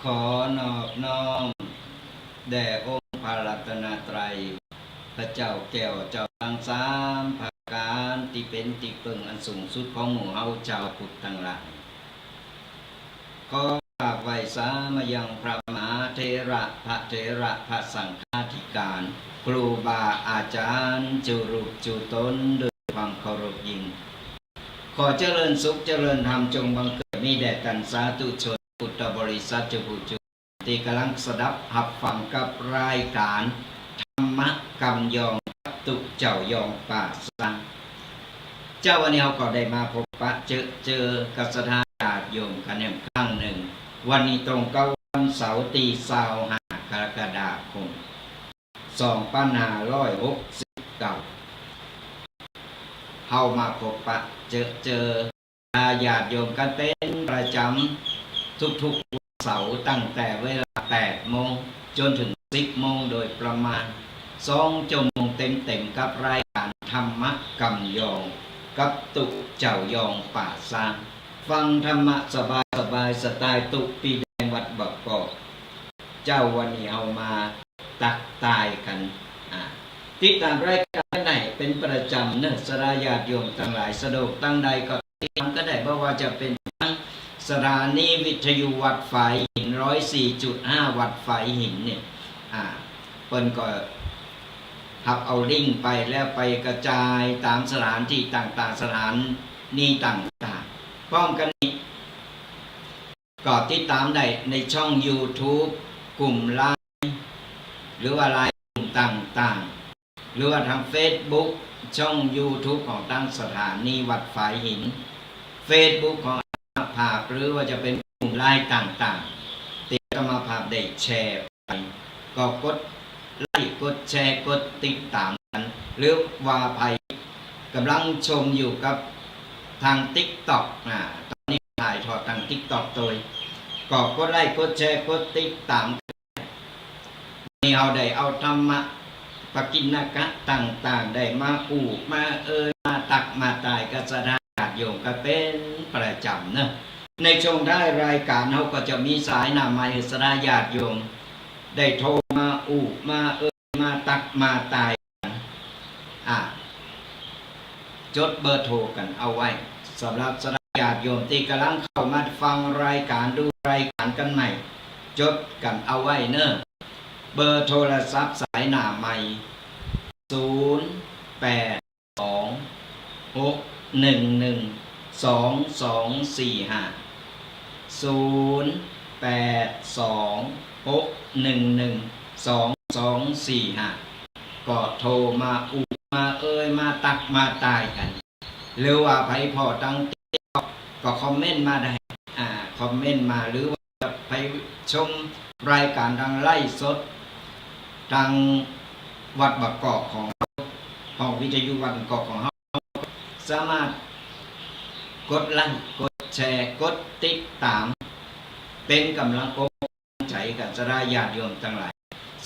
ขอนอบน้อมแด่องค์พระรัตนตรัยพระเจ้าแก้วเจ้าทั้ง สามภาการที่เป็นติเปิงอันสูงสุดของหมู่เฮาชาวพุทธทั้งหลายก็ฝากไว้สามายังพระมหาเถระพระเถระพระสังฆาธิการครูบาอาจารย์จุรุจุตนด้วยความเคารพยิ่งขอเจริญสุขเจริญธรรมจงบังเกิดมีแด่กันสาธุชนพุทธบริษัทจุบุจุที่กำลังสดับหับฟังกับรายการธรรมกำยองตุเจ้ายองป่าสังเจ้าวันนี้เราก็ได้มาพบปะเจอกับสถานญาติโยมกันอีกครั้งหนึ่งวันนี้ตรงกับวันเสาร์ที่25 กรกฎาคม 2569เข้ามาพบปะเจอญาติโยมกันเป็นประจำทุกๆวันเสาร์ตั้งแต่เวลา 8 โมงจนถึง 10 โมงโดยประมาณ2 ชั่วโมงเต็มกับรายการธรรมะกำยองกับตุเจ้ายองป่าซางฟังธรรมะสบายสไตล์ตุปีแดงวัดบักกอกเจ้าวันนี้เอามาตักตายกันติดตามรายการไหนเป็นประจำเนื้อสระญาติโยมทั้งหลายสะดวกตั้งใดก็ติดตามก็ได้เพราะว่าจะเป็นทั้งสถานีวิทยุวัดฝายหิน 104.5 วัดฝายหินเนี่ยเปิ้นก็ทับเอาลิงก์ไปแล้วไปกระจายตามสถานที่ต่างๆสถานนี้ต่างๆพร้อมกันนี้ก็ติดตามได้ในช่อง YouTube กลุ่มไลน์หรือว่าไลน์กลุ่มต่างๆหรือว่าทาง Facebook ช่อง YouTube ของตั้งสถานีวัดฝายหิน Facebook ของภาพหรือว่าจะเป็นกลุ่มไลน์ต่างๆติดต่อมาภาพได้แชร์ไปก็กดไลค์กดแชร์กดติดตามกันหรือว่าใครกำลังชมอยู่กับทาง TikTok ตอนนี้ถ่ายทอดทาง TikTok โดยก็กดไลค์กดแชร์กดติดตามนี่เอาได้เอาธรรมะปกิณกะต่างๆได้มามามาตักมาตายกัสดาโยมก็เป็นประจำนะในช่วงท้ายรายการเขาก็จะมีสายนำมาสดาญาติโยมได้โทรมามามาตักมาตายกันจดเบอร์โทรกันเอาไว้สำหรับสดาญาติโยมที่กำลังเข้ามาฟังรายการดูรายการกันใหม่จดกันเอาไว้เนอะเบอร์โทรศัพท์สายหน้าใหม่ก็โทรมามามาตักมาตายกันหรือว่าไผพอตั้งก็คอมเมนต์มาได้คอมเมนต์มาหรือว่าไปชมรายการทางไลฟ์สดทางวัดบักกอกของห้องวิทยุวัดบักกอกของเราสามารถกดไลค์กดแชร์กดติดตามเป็นกำลังใจกับสระญาติโยมทั้งหลาย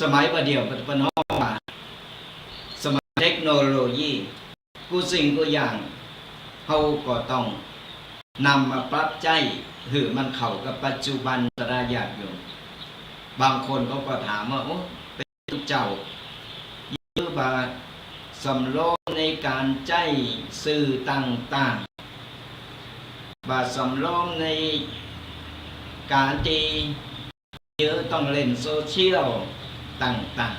สมัยประเดี๋ยวเป็นห้องมาสมัยเทคโนโลยีกูสิ่งกูอย่างเขาก็ต้องนำมาปรับใจหือมันเข้ากับปัจจุบันสระญาติโยมบางคนเขาก็ถามว่าโอ้เป็นเจ้ายืบาสำโรงในการใจสื่อต่างๆบาสำโรงในการที่เยอะต้องเล่นโซเชียลต่าง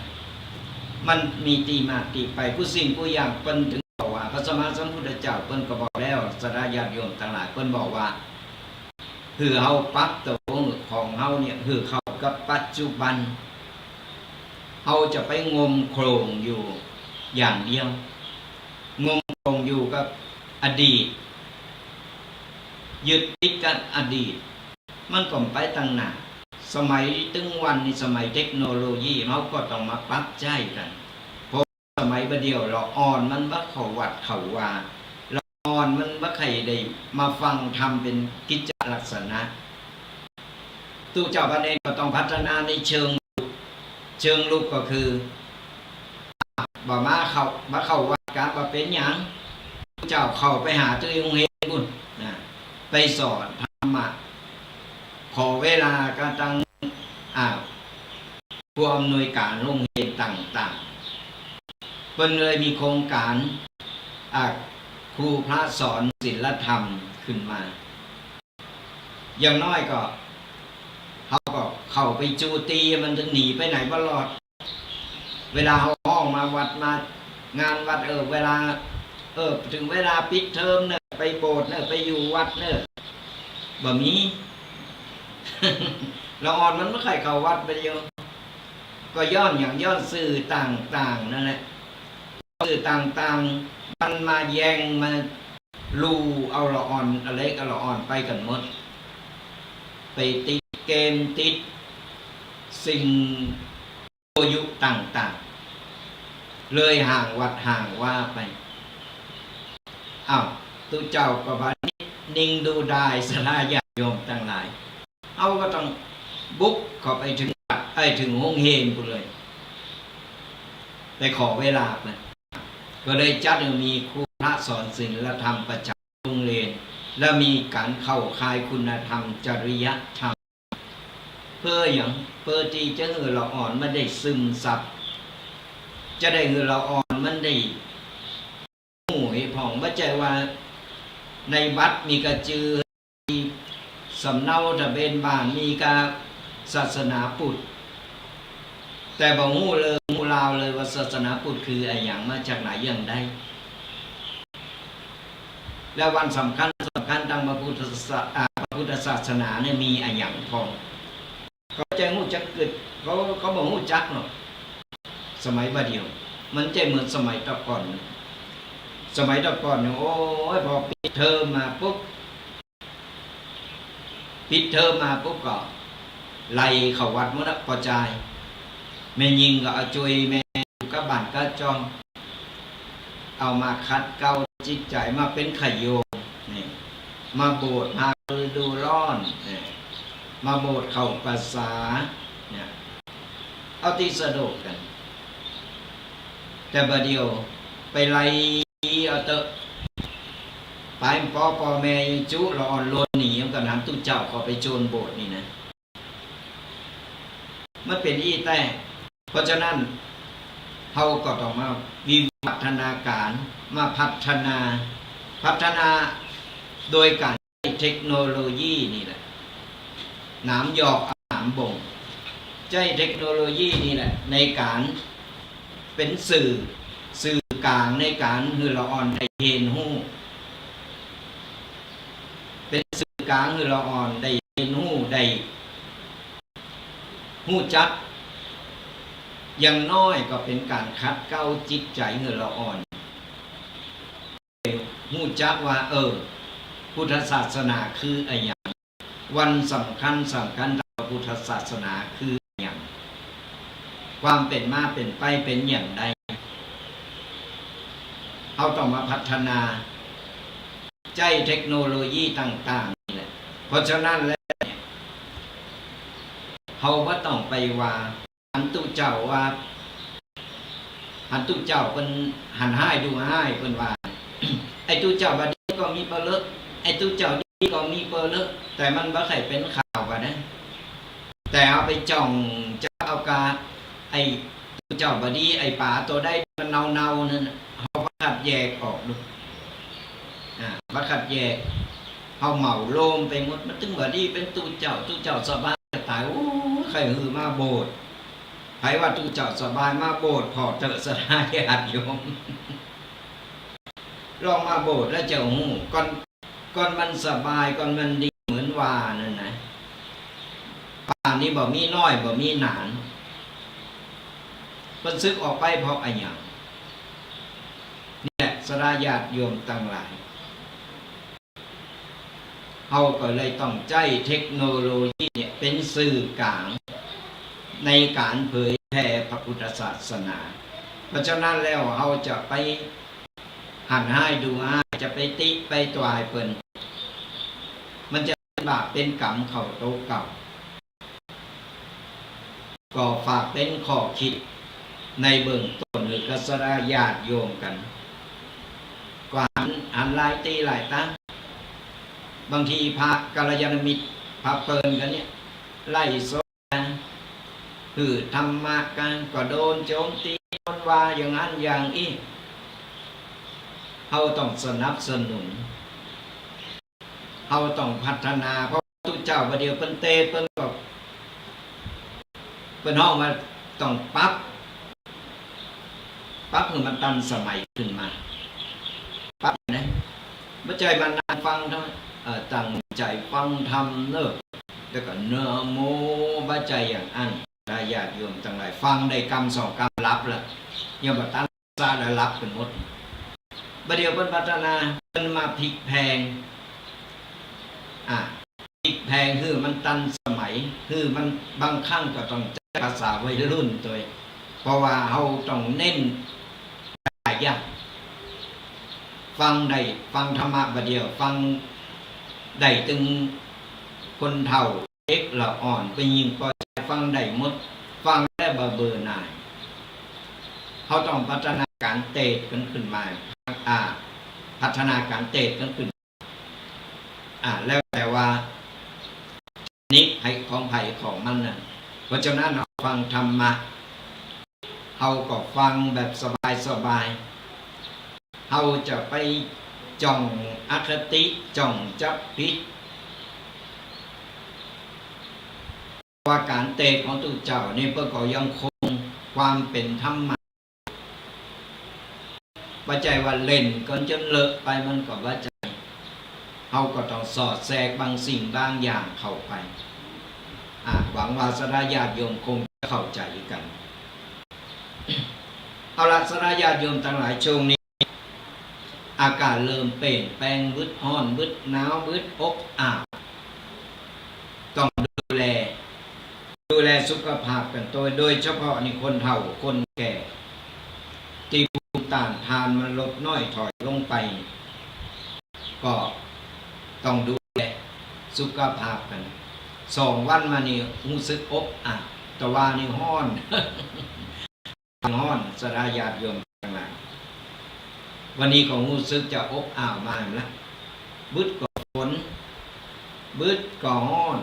ๆมันมีตีมาตีไปผู้สิ่งผู้อย่างเปิ้นถึงบอกว่าพระสมมาสัมพุทธเจ้าเปิ้นก็บอกแล้วสระญาติโยมทั้งหลายเปิ้นบอกว่าคือเฮาปักตัวของเฮาเนี่ยคือเข้ากับปัจจุบันเฮาจะไปงมโครงอยู่อย่างเดียวงมโครงอยู่กับอดีตยึดติดกับอดีตมันก็ไปตั้งหน้าสมัยตึงวันในสมัยเทคโนโลยีเขาก็ต้องมาปรับใจกันเพราะสมัยประเดียวเราอ่อนมันบ่เข้าวัดเข้าวาเราอ่อนมันบ่ใครได้มาฟังทำเป็นกิจลักษณะตู้เจ้าพระเนรก็ต้องพัฒนาในเชิงลุกก็คือบ่มาเข้าวัดการบ่เป็นหยังเจ้าเข้าไปหาตัวเองเห็นบุญไปสอนธรรมะขอเวลาก็ตั้งผู้อำนวยการโรงเรียนต่างๆ พิ่นเลยมีโครงการครูพระสอนศีลธรรมขึ้นมาอย่างน้อยก็เขาก็เข้าไปจูตีมันจะหนีไปไหนบ่รอดเวลาเขาห้องมาวัดมางานวัดเวลาถึงเวลาปิดเทอมเนี่ยไปโบสถ์เนี่ยไปอยู่วัดเนี่ยบ่มี เราอ่อนมันไม่เคยเข้าวัดไปเยอะก็ย้อนสื่อต่างๆนั่นแหละสื่อต่างๆมันมาแย่งมาลูเอาละอ่อนอะไรก็ละอ่อนไปกันหมดไปติดเกมติดสิ่งโยยุต่างๆเลยห่างวัดห่างว่าไปตุเจ้าก็ว่านิ่งดูได้สลายญาติโยมทั้งหลายเอาก็ต้องบุกเข้าไปถึงห้องเฮนกูเลยไปขอเวลาไปก็เลยจัดมีครูพระสอนศีลธรรมประจำโรงเรียนและมีการเข้าค่ายคุณธรรมจริยธรรมเพื่อที่จะเหือเราอ่อนมันได้ซึมซับจะได้เหือเราอ่อนมันได้หูให้ผ่องไม่ใช่ว่าในบัดมีกระจือสำเนาทะเบียนบ้านมีกาศาสนาพุทธแต่บ่ฮู้เลยฮู้ลาวเลยว่าศาสนาพุทธคืออะไรอย่างมาจากไหนอย่างใดแล้ววันสำคัญทางพระพุทธศาสนาเนี่ยมีอะไรอย่างพอเขาจะฮู้จักเกิดเขาบ่ฮู้จักหรอกสมัยบัดเดียวมันจะเหมือนสมัยตะก่อนเนี่ยโอ้ยพอปิดเทอมมาปุ๊บก็ไล่เข้าวัดหมดพอใจแม่ยิงก็เอาจุยแม่ก็บ้านก็จองเอามาคัดเกาจิตใจมาเป็นไขโยนี่มาโบสถ์มาดูร้อนนี่มาโบสถ์เข้าภาษาเนี่ยเอาที่สะดวกกันแต่บัดเดียวไปไล่เอาเตอะไปพ่อแม่จุร้อนโลนหนีกันนั้นตุเจ้าก็ไปโจรโบสถ์นี่นะมันเป็นอีแต่เพราะฉะนั้นเขาก็ต้องมาวิวัฒนาการมาพัฒนาโดยการใช้เทคโนโลยีนี่แหละหนามหยอกหนามบ่งใช้เทคโนโลยีนี่แหละในการเป็นสื่อกลางในการฮือละอ่อนได้เห็นหู้เป็นสื่อกลางฮือละอ่อนได้เห็นหู้ได้หู้จักอย่างน้อยก็เป็นการคัดเก้าจิตใจเหือละอ่อนหู้จักว่าพุทธศาสนาคืออะไรอย่างวันสำคัญทางพุทธศาสนาคืออย่างความเป็นมาเป็นไปเป็นอย่างใดเขาต้องมาพัฒนาใจเทคโนโลยีต่างๆนี่แหละเพราะฉะนั้นแล้วเขาว่าต้องไปว่าหันตุเจ้าเป็นหันให้ดูให้เป็นว่า ไอ้ตุเจ้าบัดนี้ก็มีเปลือกไอ้ตุเจ้านี้ก็มีเปลือกแต่มันบ่เคยเป็นข่าวว่านะแต่เอาไปจ่องจะเอากาไอ้ตุเจ้าบัดนี้ไอ้ป่าตัวได้มันเนานั่นเขาขัดแยกออกดูบัดขัดแยกเขาเหมาโลมไปหมดมันถึงบัดนี้เป็นตุเจ้าสบายจะตายโอ้ใครหือมาโบสถ์ใครว่าตุเจ้าสบายมาโบสถ์พอเจอสลายญาติโยมลองมาโบสถ์แล้วเจ้าหูก่อนมันสบายก่อนมันดีเหมือนว่านั่นนะป่านนี้บ่มีน้อยบ่มีหนานเพิ่นซึกออกไปเพราะอะไรอย่างนี่แหละสลายญาติโยมต่างหลายเขาก็เลยต้องใช้เทคโนโลยีเนี่ยเป็นสื่อกลางในการเผยแผ่พระพุทธศาสนาเพราะฉะนั้นแล้วเขาจะไปหันให้ดูให้จะไปติไปตวายเปิ้นมันจะเป็นบาปเป็นกรรมเข้าโตเก่าก็ฝากเป็นข้อคิดในเบื้องต้นหรือกษณะญาติโยมกันกว่าหันลายตีหลายตั้งบางทีพระกัลยาณมิตรพระเปิลกันเนี่ยไล่โซกันคือธรรมะกันก็โดนโจมตีโด มันว่าอย่างนั้นอย่างอีกเราต้องสนับสนุนเราต้องพัฒนาเพราะทุกเจ้าประเดี๋ยวเพิ่นเตะเพิ่นก็เพิ่นห้องมาต้องปรับให้มันทันสมัยขึ้นมาปรับนะไม่ใช่มันนั่งฟังทั้งตั้งใจฟังทำเนอะแล้วก็เนื้อโมบ้าใจอย่างอันญาติโยมทั้งหลายฟังได้กรรมสองกรรมรับละยังบ่ตั้งซาแล้วรับเป็นหมดประเดี๋ยวเพิ่นพัฒนาเพิ่นมาพลิกแพงพลิกแพงคือมันทันสมัยคือมันบางครั้งก็ต้องใช้ภาษาวัยรุ่นตัวเพราะว่าเราต้องเน้นหลายอย่างฟังได้ฟังธรรมะประเดี๋ยวฟังได้ถึงคนเฒ่าเด็กละอ่อนไปยิงก็ฟังได้หมดฟังได้บ่เบื่อหน่ายเขาต้องพัฒนาการเตะกันขึ้นมาพัฒนาการเตะกันขึ้นแล้วแต่ว่านิสัยของไผ่ของมันน่ะเพราะฉะนั้นเราฟังธรรมะเขาก็ฟังแบบสบายเขาจะไปจ้องอคติจ้องจับผิดว่าการเตะของตุเจ้านี่เพื่อก็ยังคงความเป็นธรรมะว่าใจว่าเล่นก่อนจนเลอะไปมันก็ว่าใจเขาก็ต้องสอดแทรกบางสิ่งบางอย่างเข้าไปหวังว่าสระญาติโยมคงจะเข้าใจกันเอาละสระญาติโยมทั้งหลายช่วงนี้อากาศเริ่มเปลี่ยนแปลงบึดร้อนบึดหนาวบึดอบอ้าวต้องดูแลสุขภาพกันโดยเฉพาะนี่คนเฒ่าคนแก่ที่ภูมิต้านทานมันลดน้อยถอยลงไปก็ต้องดูแลสุขภาพกัน2 วันมานี่รู้สึกอบอ้าวแต่ว่านี่ร้อนสระญาติโยมทั้งหลายวันนี้ก็รู้สึกจะอบอ้าวมาแล้วบึดก็ฝนบึดก็ร้อน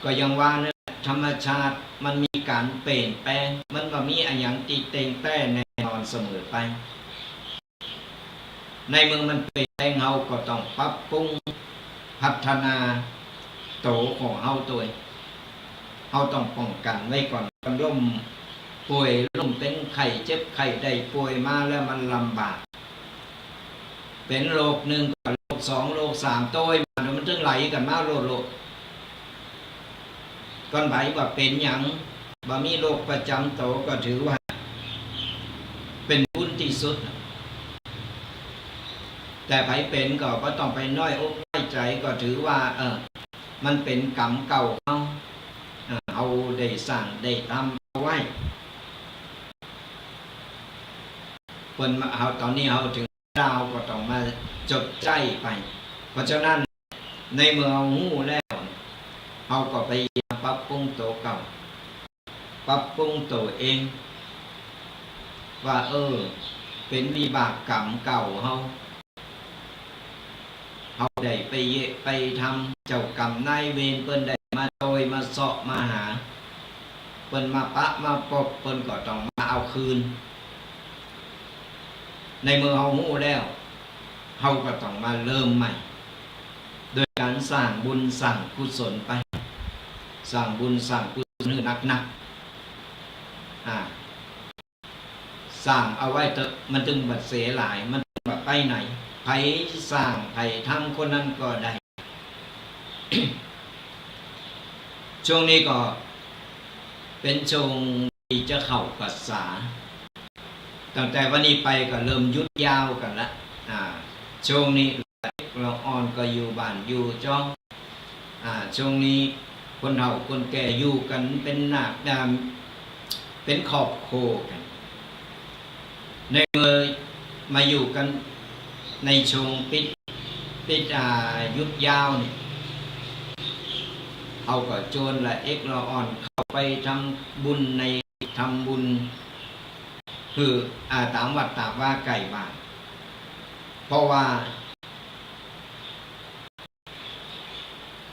ก็ยังว่าเนี่ยธรรมชาติมันมีการเปลี่ยนแปลงมันก็มีอะไรอย่างติเต็งแต่แน่นอนเสมอไปในเมืองมันเปลี่ยนแปลงเฮาก็ต้องปรับปรุงพัฒนาโตของเฮาตัวเฮาต้องป้องกันไว้ก่อนล้มป่วยล้มเป็นไข้เจ็บไข้ได้ป่วยมาแล้วมันลำบากเป็นโรค1ก็โรค2โรค3โตยมามันถึงไหลกันมาโรคก่อนไผว่าเป็นหยังบ่มีโรคประจำตัวก็ถือว่าเป็นบุญที่สุดแต่ไผเป็นก็บ่ต้องไปน้อยอกน้อยใจก็ถือว่ามันเป็นกรรมเก่าเอาได้สร้างได้ทำเอาไว้เพิ่นมาเอาตอนนี้เอาถึงดาวก็ต้องมาจดใจไปเพราะฉะนั้นในเมื่อเอาหู้แล้วเอาก็ไปปรับปรุงตัวเก่าปรับปรุงตัวเองว่าเป็นวิบากกรรมเก่าเฮาได้ไปทำเจ้ากรรมนายเวรเพิ่นได้มาโดยมาเสาะมาหาเพิ่นมาปะมาปบเพิ่นก็ต้องมาเอาคืนในเมื่อเฮาฮู้แล้วเฮาก็ต้องมาเริ่มใหม่โดยการสร้างบุญสร้างกุศลไปสร้างบุญสร้างกุศลหนักสร้างเอาไว้เถอะมันจึงบัดเสียหลายมันบัดไปไหนไผสร้างไผทำคนนั้นก็ได้ ช่วงนี้ก็เป็นช่วงที่จะเข้าพรรษาตั้งแต่วันนี้ไปก็เริ่มหยุดยาวกันละช่วงนี้เราอ่อนก็อยู่บ้านอยู่จ้องช่วงนี้คนเฒ่าคนแก่อยู่กันเป็นหนักเป็นครอบครัวกันในเมื่อมาอยู่กันในช่วงปิดหยุดยาวนี่เอาก็โจรละเราอ่อนเข้าไปทำบุญทำบุญคือตามวัดตามว่าไก่บ้านเพราะว่า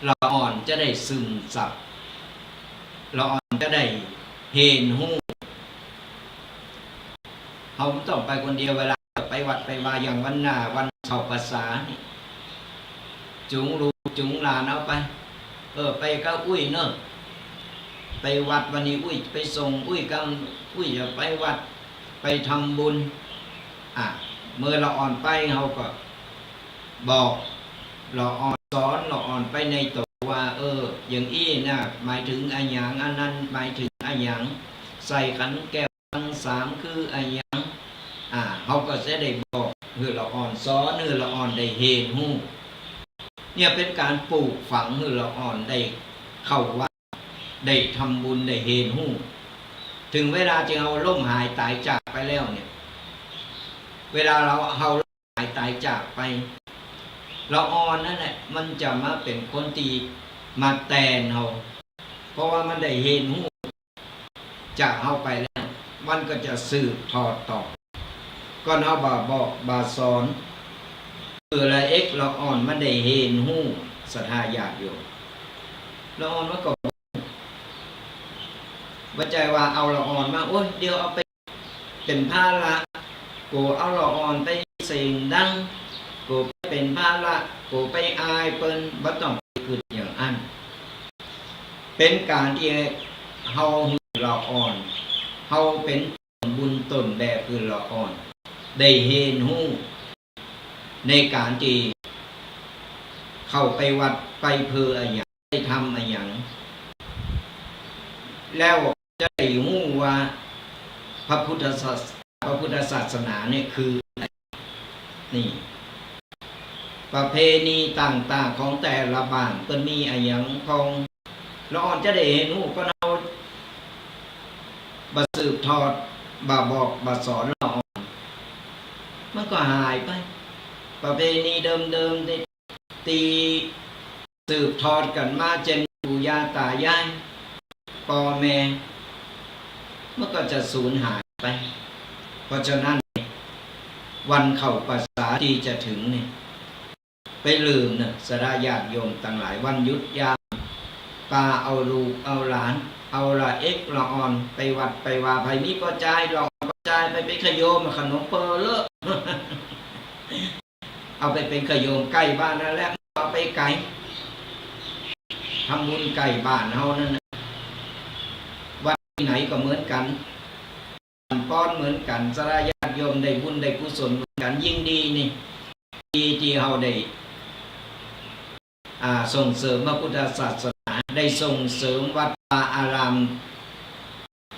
เราอ่อนจะได้ซึมซับเราอ่อนจะได้เห็นหู้ เขาต้องไปคนเดียวเวลาไปวัดไปวาอย่างวันหน้าวันเข้าพรรษานี่จุงลูกจุงหลานเอาไปไปก็อุ้ยเนอะไปวัดวันนี้อุ้ยไปส่งอุ้ยกันอุ้ยจะไปวัดไปทำบุญเมื่อเราอ่อนไปเขาก็บอกเราอ่อนสอนเราอ่อนไปในตัวว่าอย่างอี้นะหมายถึงอะไรอย่างอันนั้นหมายถึงอะไรอย่างใส่ขันแก้วทั้งสามคืออะไรอย่างเขาก็จะได้บอกคือเราอ่อนสอนคือเราอ่อนได้เห็นหูเนี่ยเป็นการปลูกฝังคือเราอ่อนได้เข้าวัดได้ทำบุญได้เห็นหูถึงเวลาที่เราล่มหายตายจากไปแล้วเนี่ยเวลาเราล่มหายตายจากไปเราอ่อนนั่นแหละมันจะมาเป็นคนตีมาแทนเราเพราะว่ามันได้เห็นหูจากเราไปแล้วมันก็จะสืบทอดต่อก็เอาบอกบาสอนละเราอ่อนมันได้เห็นหูศรัทธาญาติโยมเราอ่อนมันก็บัจจัยว่าเอาละอ่อนมาโอ้ยเดี๋ยวเอาไปเป็นภาระกูเอาละอ่อนไปเสียงดังกูเป็นภาระกูไปอายเปิ้นบ่ต้องไปคืออย่างอันเป็นการที่เฮาละอ่อนเฮาเป็นบุญต้นแบบคือละอ่อนได้เห็นหูในการที่เข้าไปวัดไปเพื่ออะไรอย่างได้ทำอะไรอย่างแล้วจะได้หูว่าพระพุทธศาสนาเนี่ยคือนี่ประเพณีต่างๆของแต่ละบ้านก็มีอะไรอย่างของเราอ่อนจะได้เห็นหูก็เอาบสืบทอดบอกสอนเราอ่อนมันก็หายไปประเพณีเดิมๆตีสืบทอดกันมาจนปู่ย่าตายายพ่อแม่มันก็จะสูญหายไปเพราะฉะนั้นวันเข้าพรรษาที่จะถึงนี่ไปลืมนะสดาญาติโยมต่างหลายวันหยุดยามปาเอาลูกเอาหลานเอาละละอ่อนไปวัดไปว่าไผมีก็จ่ายละอ่อนก็จ่ายไปขโยมขนมเปอเลอะเอาไปเป็นขโยมใกล้บ้านนั่นแหละเอาไปไกลทำบุญใกล้บ้านเฮานั่นนะวัดที่ไหนก็เหมือนกันป้อนเหมือนกันสลายญาติโยมได้บุญได้กุศลเหมือนกันยิ่งดีนี่ดีที่เฮาได้ส่งเสริมพระพุทธศาสนาได้ส่งเสริมวัดวาอาราม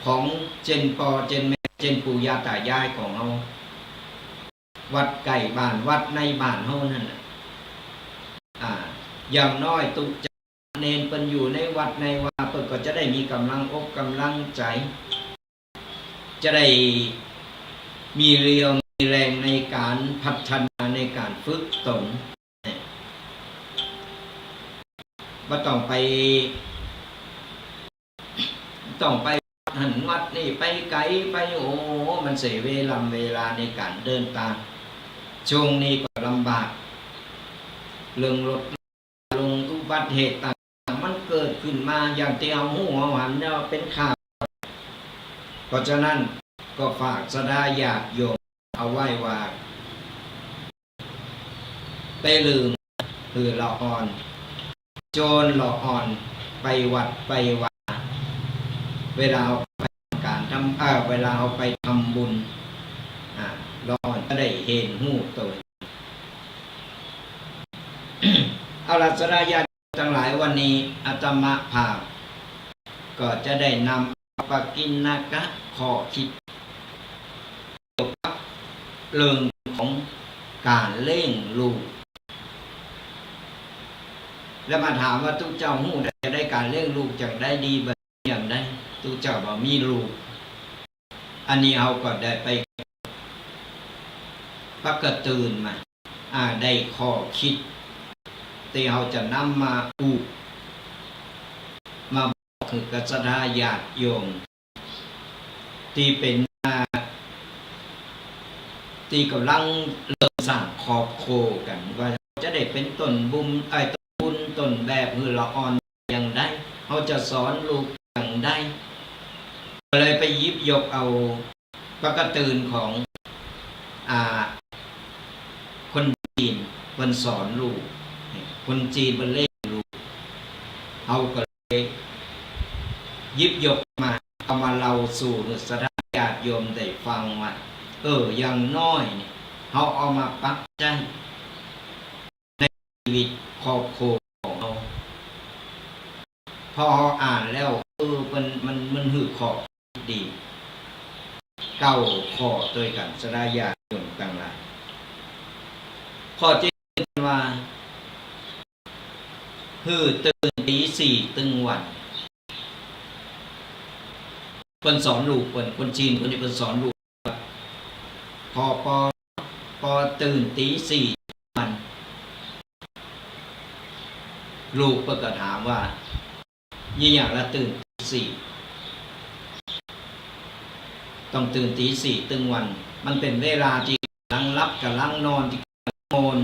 ของเจนปอเจนแม่เจนปู่ย่าตายายของเฮาวัดไก่บ้านวัดในบ้านเฮานั่นน่ะอย่างน้อยตุจเนนเป็นอยู่ในวัดในวาเปิดก็จะได้มีกำลังอกกำลังใจจะได้มีเรียวมีแรงในการพัฒนาในการฝึกตนว่าต้องไปหันวัดนี่ไปไกลไปมันเสียเวลาในการเดินทางช่วงนี้ก็ลำบากเรื่องรถลงอุบัติเหตุต่างๆมันเกิดขึ้นมาอย่างที่เอาหูเอาหันเนี่ยเป็นข่าวเพราะฉะนั้นก็ฝากสดาญาติโยมเอาไว้ว่าไปลืมคือละอ่อนโจรละอ่อนไปวัดไปวาเวลาไปการทำเวลาเอาไปทำบุญละอ่อนจะได้เห็นหูตัวเอาล่ะสดาญาติทั้งหลายวันนี้อาตมาภาพก็จะได้นำปกิณณกะข้อคิดเกี่ยวกับเรื่องของการเลี้ยงลูกแล้วมาถามว่าทุกเจ้าหู้จะได้การเลี้ยงลูกจากได้ดีแบบอย่างได้ทุกเจ้าบอกมีลูกอันนี้เอาก็ได้ไปพักกระตื่นมาได้ข้อคิดที่เราจะนำมามาบอกคือกษัตริย์ญาติโยมที่เป็นที่กำลังเริ่มสร้างครอบครัวกันว่าจะได้เป็นต้นบุญต้นแบบมือละอ่อนอย่างได้เขาจะสอนลูกอย่างได้เลยไปยิบยกเอาป ปกตื่นของคนจีนเพิ่นสอนลูกคนจีนเพิ่นเล่นลูกเอาก็เลยยิบยกมาเอามาเล่าสู่สถานญาติโยมได้ฟังว่าอย่างน้อยเนี่ยเขาเอามาปรับใจในชีวิตครอบครัวของเราพออ่านแล้วมันหือขอบดีเก้าข้อด้วยกันสดายาโยมต่างหลายข้อที่ว่าหือตื่นตีสี่ตึงวันคนสอนลูกคนจีนคนนี้คนสอนลูกพอตื่นตีสี่วันลูกก็ถามว่ายี่อย่างละตื่นตีสี่ต้องตื่นตีสี่ตึงวันมันเป็นเวลาที่กำลังรับกำลังนอนที่กำลังโมน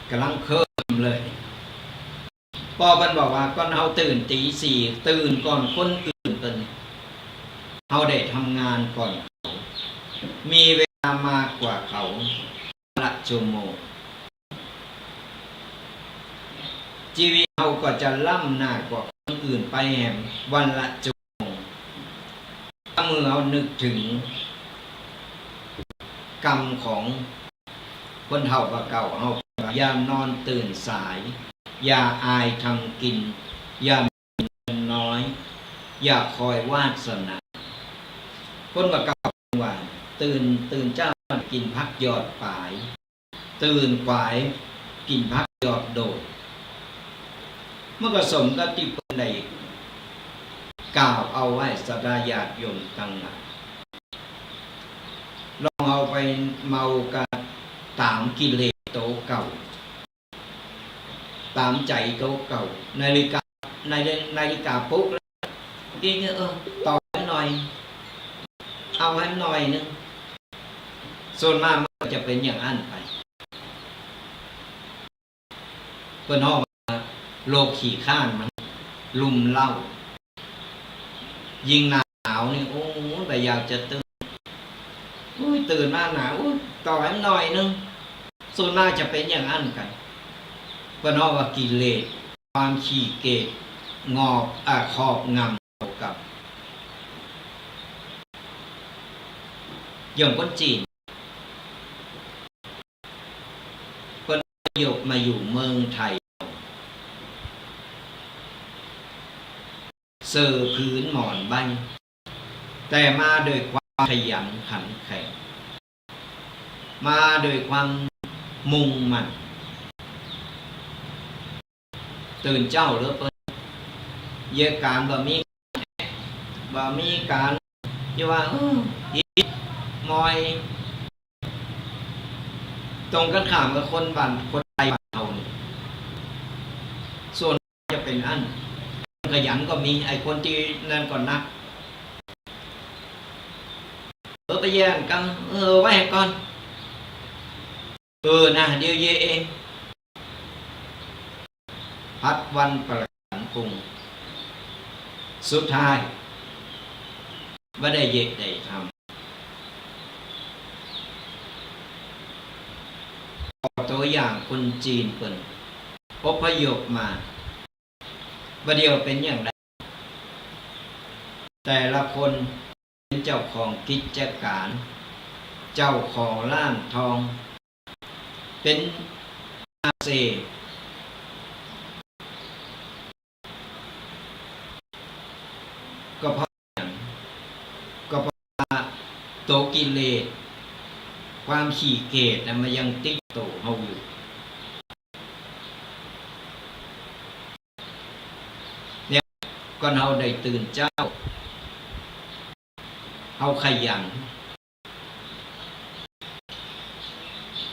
กำลังเคลิ้มเลยพอมันบอกว่าก่อนเขาตื่นตีสี่ตื่นก่อนคนอื่นเป็นเขาได้ทำงานก่อนเขามีเวลามากกว่าเขาละชั่วโมงชีวิตเขาก็จะล่ำหน้ากว่าคนอื่นไปแหมวันละชั่วโมงถ้าเมื่อเรานึกถึงกรรมของคนเฒ่ากับเก่าเอาอย่านอนตื่นสายอย่าอายทำกินอย่ามีเงินน้อยอย่าคอยวาสนาคนกับเก่าว่าตื่นเจ้ากินพักยอดปลายตื่นกวายกินพักยอดโดดเมื่อผสมกับที่เป็นใดกล่าวเอาไว้สดาญาติโยมตั้งหลายลองเอาไปเมากันตามกิเลสโตเก่าตามใจโตเก่านาฬิกาปุ๊บแล้วกินต่อให้หน่อยเอาให้หน่อยนึงส่วนมากมันจะเป็นอย่างนั้นไปเพื่อนห้องโลกขี่ข้านมันลุมเล่ายิ่งหนาวนี่โอ้แต่อยากจะตื่นมาหนาวต่อให้หน่อยนึงส่วนมากจะเป็นอย่างนั้นกันเพื่อนห้องว่ากิเลสความขี้เกียจครอบงำกับอย่างคนจีนคนยกมาอยู่เมืองไทยเสือพื้นหมอนใบแต่มาโดยความขยันขันแข็งมาโดยความมุ่งมั่นตื่นเจ้าหรือเปล่าเยอะการบ่มีการที่ว่ามอยตรงกันข้ามกับคนบ้านคนไทยบ้านเราส่วนจะเป็นอันขยันก็มีไอ้คนที่นั่นก่อนนักไปแย่งกันไว้ก่อนนะเดี๋ยวเย่เองพัดวันประกันกรุงสุดท้ายไม่ได้เย่ได้ทำตัวอย่างคนจีนเป็นอพยพมาประเดี๋ยวเป็นอย่างไรแต่ละคนเป็นเจ้าของกิจการเจ้าของร้านทองเป็นอาเซก็เพราะโตกิเลสความขี้เกียจมันยังติดโตเฮาอยู่เนี่ยก่อนเฮาได้ตื่นเจ้าเฮาขยัน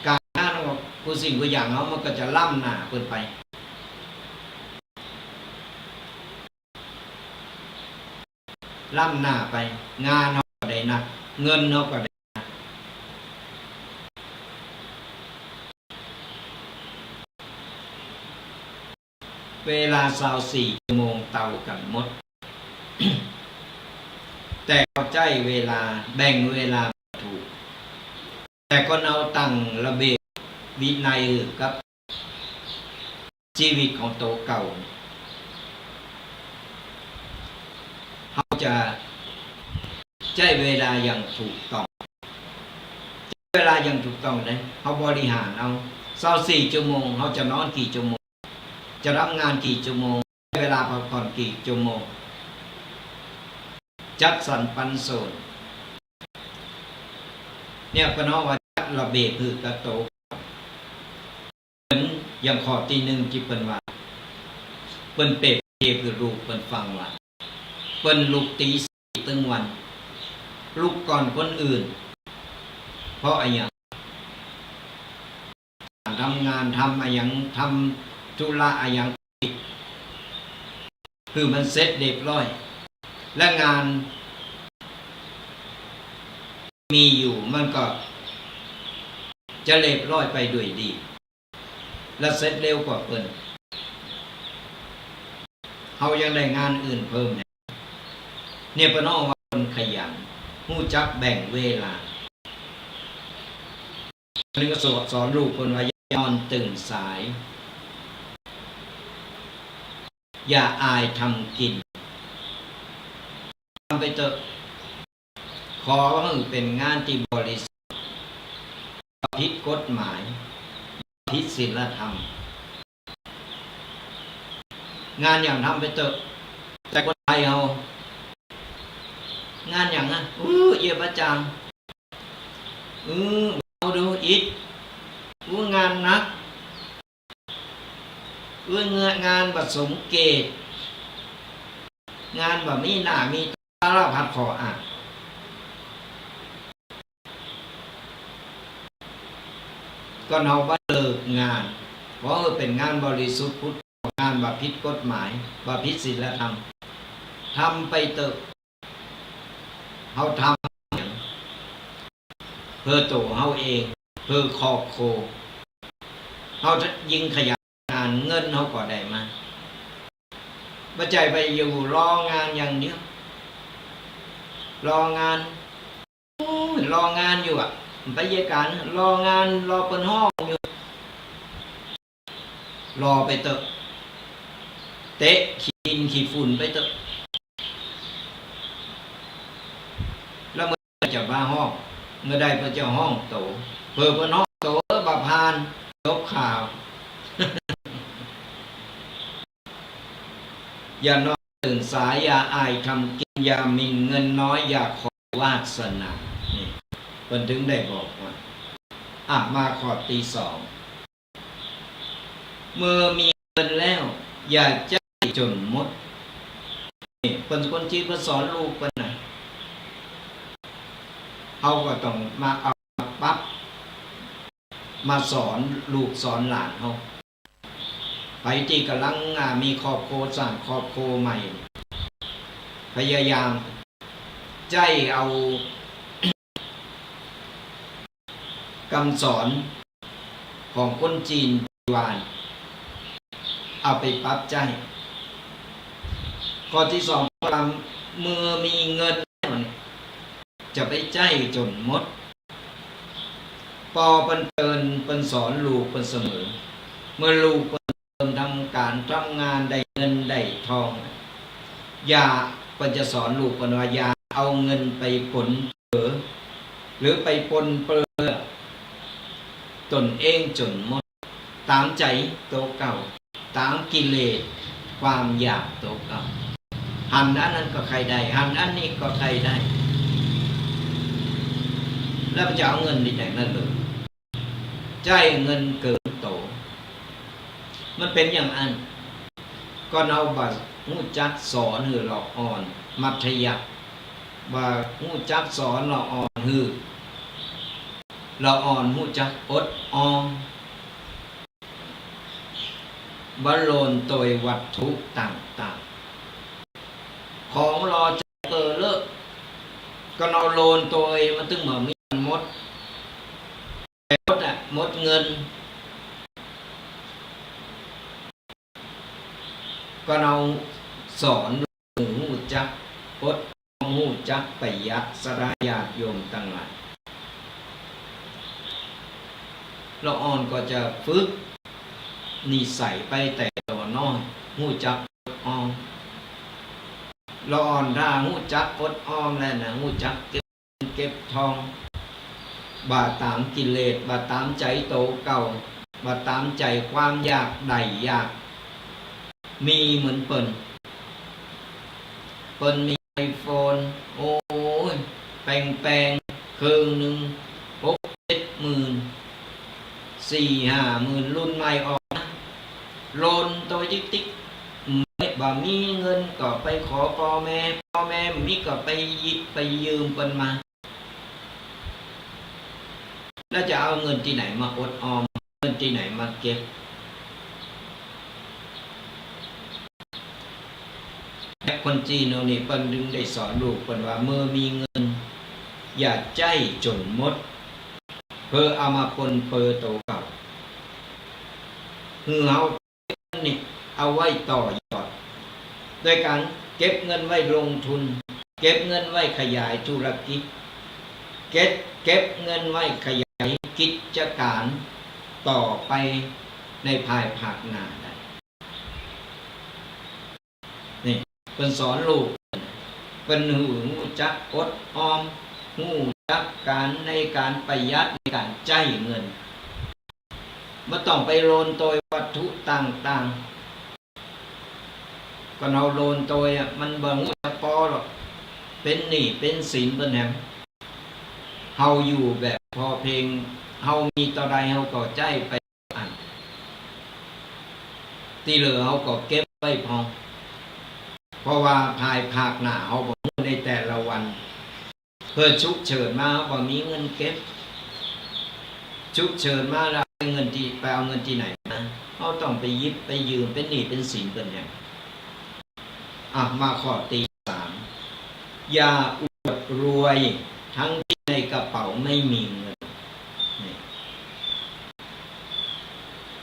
การงานของผู้สิ่งผู้อย่างเฮามันก็จะล่ำหน้าเกินไปล่ำหน้าไปงานเฮาก็ได้นักเงินเฮาก็ได้เวลา24 ชั่วโมงเต่ากันหมด แต่เข้าใจเวลาแบ่งเวลาถูกแต่ก็เอาตั้งระเบียบวินัยกับชีวิตของโตเก่าเขาจะใช้เวลาอย่างถูกต้องเวลาอย่างถูกต้องเลยเขาบริหารเอา24 ชั่วโมงเขาจะนอนกี่ชั่วโมงจะรับงานกี่ชั่วโมงเวลาพักผ่อนกี่ชั่วโมงจัดสรรปันส่วนเนี่ยก็น้องว่าจัดระเบียบคือกระโตเหมือนอย่างข้อที่หนึ่งที่เปิ้นว่าเปิ้นเปรียบเทียบคือลูกเปิ้นฟังว่าเปิ้นลุกตี4ตึงวันลุกก่อนคนอื่นเพราะอะไรอย่างทำงานทำอะไรอย่างทำธุระอะไรอย่างคือมันเสร็จเรียบร้อยและงานมีอยู่มันก็จะเรียบร้อยไปด้วยดีและเสร็จเร็วกว่าเพิ่นเขายังได้งานอื่นเพิ่มเนี่ยปน้องว่าคนขยันรู้จักแบ่งเวลานี่ก็สอนลูกคนว่าอย่านอนตื่นสายอย่าอายทำกินทำไปเถอะขอให้เป็นงานที่บริสุทธิ์ผิดกฎหมายผิดศีลธรรมงานอย่างทำไปเถอะแต่คนไทยเอางานอย่างนั้นเยี่ยมประจังเอาดูอีกงานนักงานแบบสมเกตงานแบบมีหน้ามีตาผัดขอก็เอาว่าเลิกงานเพราะเป็นงานบริสุทธิ์พุทธงานแบบผิดกฎหมายแบบผิดศีลธรรมทำไปเถอะเขาทำเพื่อตัวเขาเองเพื่อครอบครัวเขาจะยิงขยันงานเงินเขาก็ได้มาไม่ใจไปอยู่รองานอย่างเดียวรองานอยู่ไปเยการรองานรอเป็นห้องอยู่รอไปเถอะเตะขี้ฝุ่นไปเถอะแล้วเมื่อจะมาห้องเมื่อใดพระเจ้าห้องโตเพื่อพระน้องโตบาพานจบข่าว อย่านอนตื่นสายอย่าอายทำกินอย่ามินเงินน้อยอย่าขอวาสนานี่เพิ่นถึงได้บอกว่ามาข้อที่ 2เมื่อมีเงินแล้วอย่าใจจนหมดนี่เพิ่นคนที่เพิ่นสอนลูกเพิ่นน่ะเขาก็ต้องมาเอาปั๊บมาสอนลูกสอนหลานเขาไปที่กำลังมีครอบครัวสร้างครอบครัวใหม่พยายามใจเอาคำสอนของคนจีนวานเอาไปปรับใจข้อที่ 2เมื่อมีเงินจะไปใจจนหมดปอเปิ้นสอนลูกเปิ้นเสมอเมื่อลูกเปิ้นทำการทำงานได้เงินได้ทองอย่าเปิ้นจะสอนลูกเปิ้นว่าอย่าเอาเงินไปผลเผลอหรือไปปนเปื้อตนเองจนหมดตามใจโตเก่าตามกิเลสความอยากโตเก่าหันอันนั้นก็ใครได้หันอันนี้ก็ใครได้แล้วจะเอาเงินที่ไหนนั่นเลยใจเงินเกินโตมันเป็นอย่างนั้นก็เอาบัตรหูจักสอนหือหลอกอ่อนมัธยัสถ์ว่าหูจักสอนหลอกอ่อนหือหลอกอ่อนหูจักอดออมบรรลนโดยวัตถุต่างๆของรอจะเลิกก็เอาโลนตัวมันตึงเหมือนมีมดมดเงินก็เอาสอนหูจักอดหู จักประหยัดสระญาติโยมทั้งหลายละอ่อนก็จะฝึกนิสัยไปแต่ตัวน้อยหูจักอดออมละอ่อนถ้าหูจักอดออมแล้วนะหูจักเก็บทองบาตามกิเลสบาตามใจโตเก่าบาตามใจความอยากใดอยากมีเหมือนเปิ้นมีไอโฟนโอ้ยแปลงเครื่องหนึ่ง6-7 หมื่น4-5 หมื่นรุ่นใหม่ออกนะโลนตัวติ๊กไม่บ่มีเงินก็ไปขอพ่อแม่มีก็ไปยืมเปิ้นมาแล้วจะเอาเงินที่ไหนมาอดออมเงินที่ไหนมาเก็บคนจีนเรานี่เปิ้นดึงได้สอนลูกเปิ้นว่าเมื่อมีเงินอย่าใจจนหมดเพื่อเอามาปนเปื้อโตเก่าคือเอานี่เอาไว้ต่อยอดด้วยการเก็บเงินไว้ลงทุนเก็บเงินไว้ขยายธุรกิจเก็บเงินไว้ขยายกิจการต่อไปในภายภาคหน้าได้นี่เป็นสอนลูกเป็นหูจักอดออมหูจักการในการประหยัดในการใช้เงินไม่ต้องไปโลนโตยวัตถุต่างๆก็เอาโลนโตยมันบ่หูจะพอหรอกเป็นหนี้เป็นสินเป็นแหมเฮาอยู่แบบพอเพียงเฮามีต่อใดเฮาก็ใจไปอันที่เหลือเฮาก็เก็บไว้พอเพราะว่าภายภาคหน้าเฮาบ่รู้ในแต่ละวันเพื่อฉุกเฉินมาบ่มีเงินเก็บฉุกเฉินมาแล้วเงินที่ไปเอาเงินที่ไหนมาเฮาต้องไปยิบไปยืมเป็นหนี้เป็นสินเป็นหยังมาข้อที่3อย่าอวดรวยทั้งที่ในกระเป๋าไม่มีเงิน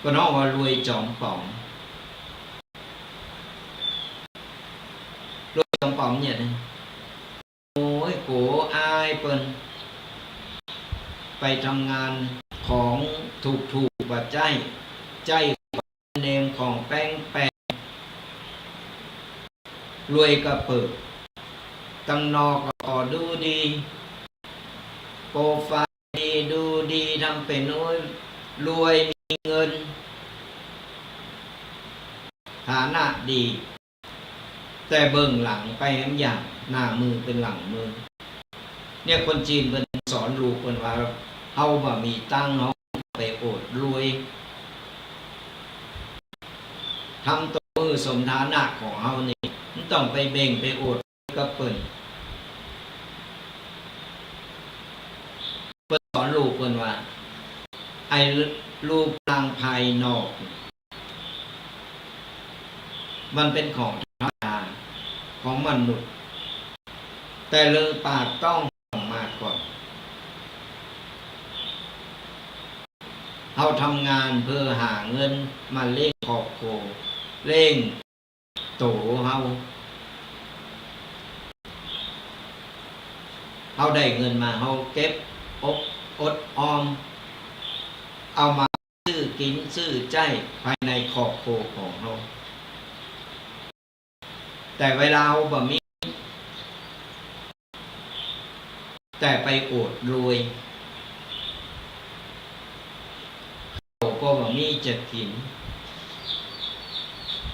ก็น้องว่ารวยจอมป๋องรวยจอมป๋องเนี่ยนะโอ้ยโกอายเปิ้นไปทำงานของถูกว่าใจเนมของแป้งรวยกระเปิดตั้งนอกก็ดูดีโปรไฟล์ดีดูดีทำเป็นโอ้ยรวยมีเงินฐานะดีแต่เบิ่งหลังไปแหมอย่างหน้ามือเป็นหลังมือเนี่ยคนจีนเป็นสอนลูกเป็นว่าเฮาบ่มีตังค์เฮาไปโอดรวยทำตัวมือสมฐานะของเฮานี่มันต้องไปเบ่งไปโอดกับเปิ้นสอนลูกเพิ่นว่าไอ้รูปร่างภายนอกมันเป็นของธรรมดาของมนุษย์แต่เรื่องปากต้องมาก่อนเฮาทำงานเพื่อหาเงินมาเลี้ยงครอบครัวเลี้ยงโตเฮาได้เงินมาเฮาเก็บอดออมเอามาซื้อกินซื้อใจภายในครอบครัวของเราแต่เวลาเราบ่มีแต่ไปอวดรวยเขาก็บ่มีจะกิน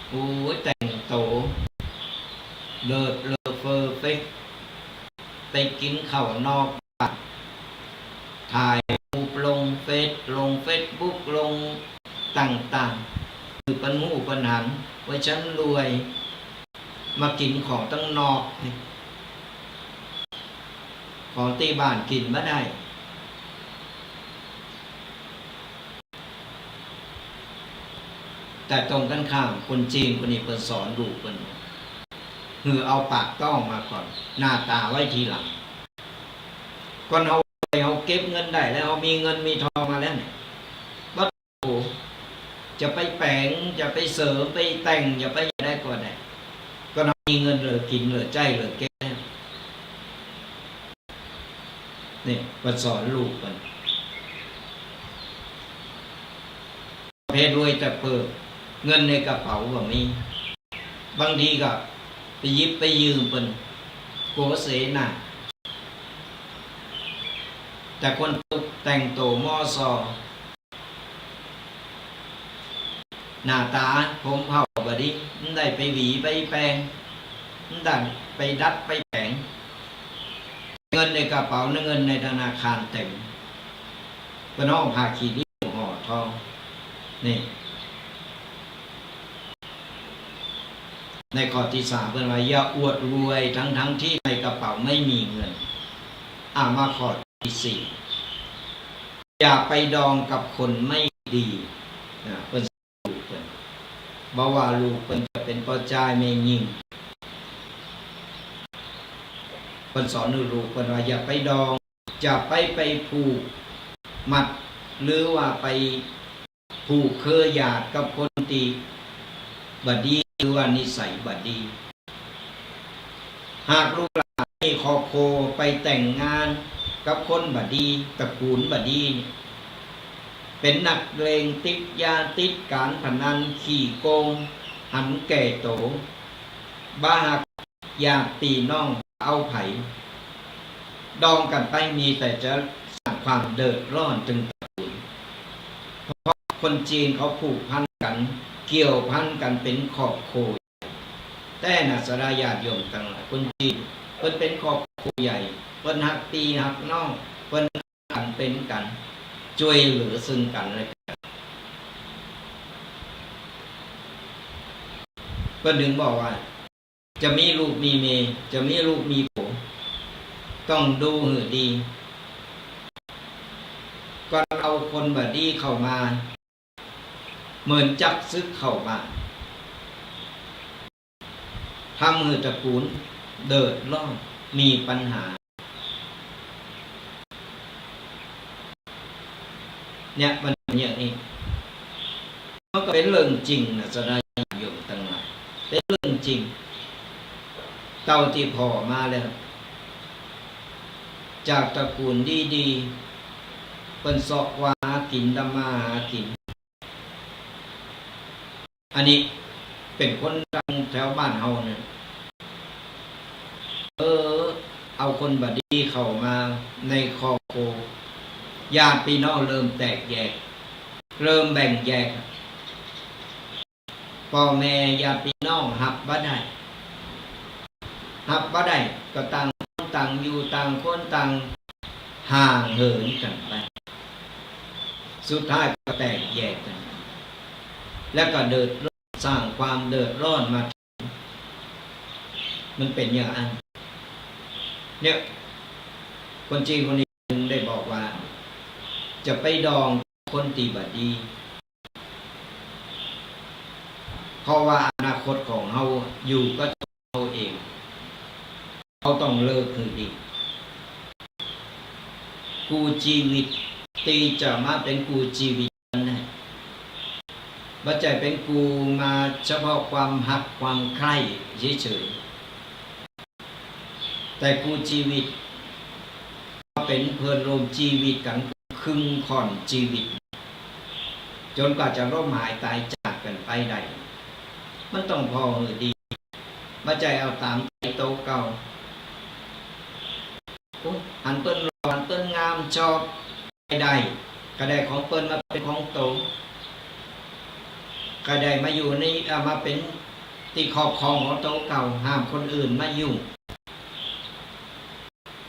โอ้ยแต่งโตเลิศเลอเฟอร์เฟกไปกินข้าวนอกบ้านถ่ายรูปลงเฟซบุ๊กลงต่างๆคือปันหูปันหันว่าฉันรวยมากินของตั้งนอกของที่บ้านกินไม่ได้แต่ตรงกันข้ามคนจีนคนนี้เปิดสอนลูกเปิดคือเอาปากต้องมาก่อนหน้าตาไว้ทีหลังก่อนเอาเก็บเงินได้แล้วเอามีเงินมีทองมาแล้วเนี่ยว่าโอ้จะไปแปลงจะไปเสริมไปแต่งจะไปได้ก่อนได้ก็มีเงินเหลือกินเหลือใจเหลือเก็บ นี่มาสอนลูกมันเพศรวยแต่เปิดเงินในกระเป๋าก็มีบางทีก็ไปยิบไปยืมเป็นโกเสนาแต่คนแต่งตัวมอซอหน้าตาผมเผาบดีมันได้ไปหวีไปแปรงมันได้ไปดัดไปแผงเงินในกระเป๋าเงินในธนาคารเต็มเป็นห้องพาคีนี่ห่อทองนี่ในข้อที่3เป็นว่าอย่าอวดรวยทั้งที่ในกระเป๋าไม่มีเงินมาข้อที่4อย่าไปดองกับคนไม่ดีเป็นลูกเป็นบอกว่าลูกเป็นจะเป็นพ่อใจไม่ยิ่งเป็นสอนลูกเป็นว่าอย่าไปดองจะไปผูกมัดหรือว่าไปผูกเคยหยาดกับคนตีบดีหรือว่านิสัยบดีหากลูกหลานมีครอบครัวไปแต่งงานกับคนบดีตระกูลบดีเป็นนักเลงติดยาติดการพนันขี่โกงหันแก่โตบ้าหักอยากตีน้องเอาไผ่ดองกันไปมีแต่จะสร้างความเดือดร้อนถึงตระกูลเพราะคนจีนเขาผูกพันกันเกี่ยวพันกันเป็นครอบครัวแต่น่ะสดาญาติโยมทั้งหลายคนจีนเพิ่นเป็นครอบครัวใหญ่เพิ่นหักตีหักน้องเพิ่นกันเป็นกันช่วยเหลือซึ่งกันและกันเพิ่นถึงบอกว่าจะมีลูกมีเมย์จะมีลูกมีผัวต้องดูหือดีก็เอาคนบดีเข้ามาเหมือนจับซึกเข้ามาทำหือตระกูลเดือดร้อนมีปัญหาเนี่ยมันอย่างนี้มันก็เป็นเรื่องจริงนะจะได้อยู่ตั้งหลายเป็นเรื่องจริงเต่าที่พ่อมาแล้วจากตระกูลดีๆเป็นสอกว่ากินดำมาหากินอันนี้เป็นคนดังแถวบ้านเฮาเนี่ยเอาคนบดีเข้ามาในครอบครัวญาติพี่น้องเริ่มแตกแยกเริ่มแบ่งแยกพ่อแม่ญาติพี่น้องหับบ่ได้ก็ต่างคนต่างอยู่ต่างคนต่างห่างเหินกันไปสุดท้ายก็แตกแยกกันแล้วก็เดือดร้อนสร้างความเดือดร้อนมามันเป็นอย่างนั้นเนี่ยคนจีนคนนี้ได้บอกว่าจะไปดองคนตีบดีเพราะว่าอนาคตของเขาอยู่ก็เขาเองเขาต้องเลิกคือดีกูชีวิตตีจะมาเป็นกูชีวิตนะบัจจัยเป็นกูมาเฉพาะความหักความใคร่เฉยๆแต่กูชีวิตเป็นเพื่อนร่วมชีวิตกันครึ่งค่อนชีวิตจนกว่าจะร่มหายตายจากกันไปได้มันต้องพอดีบัจจัยเอาตามใจโตเก่าหันเปิ้นรอหันเปิ้นงามชอบได้ก็ได้ของเปิ้นมาเป็นของโตก็ได้มาอยู่ในมาเป็นที่ครอบครองของโตเก่าห้ามคนอื่นมายุ่ง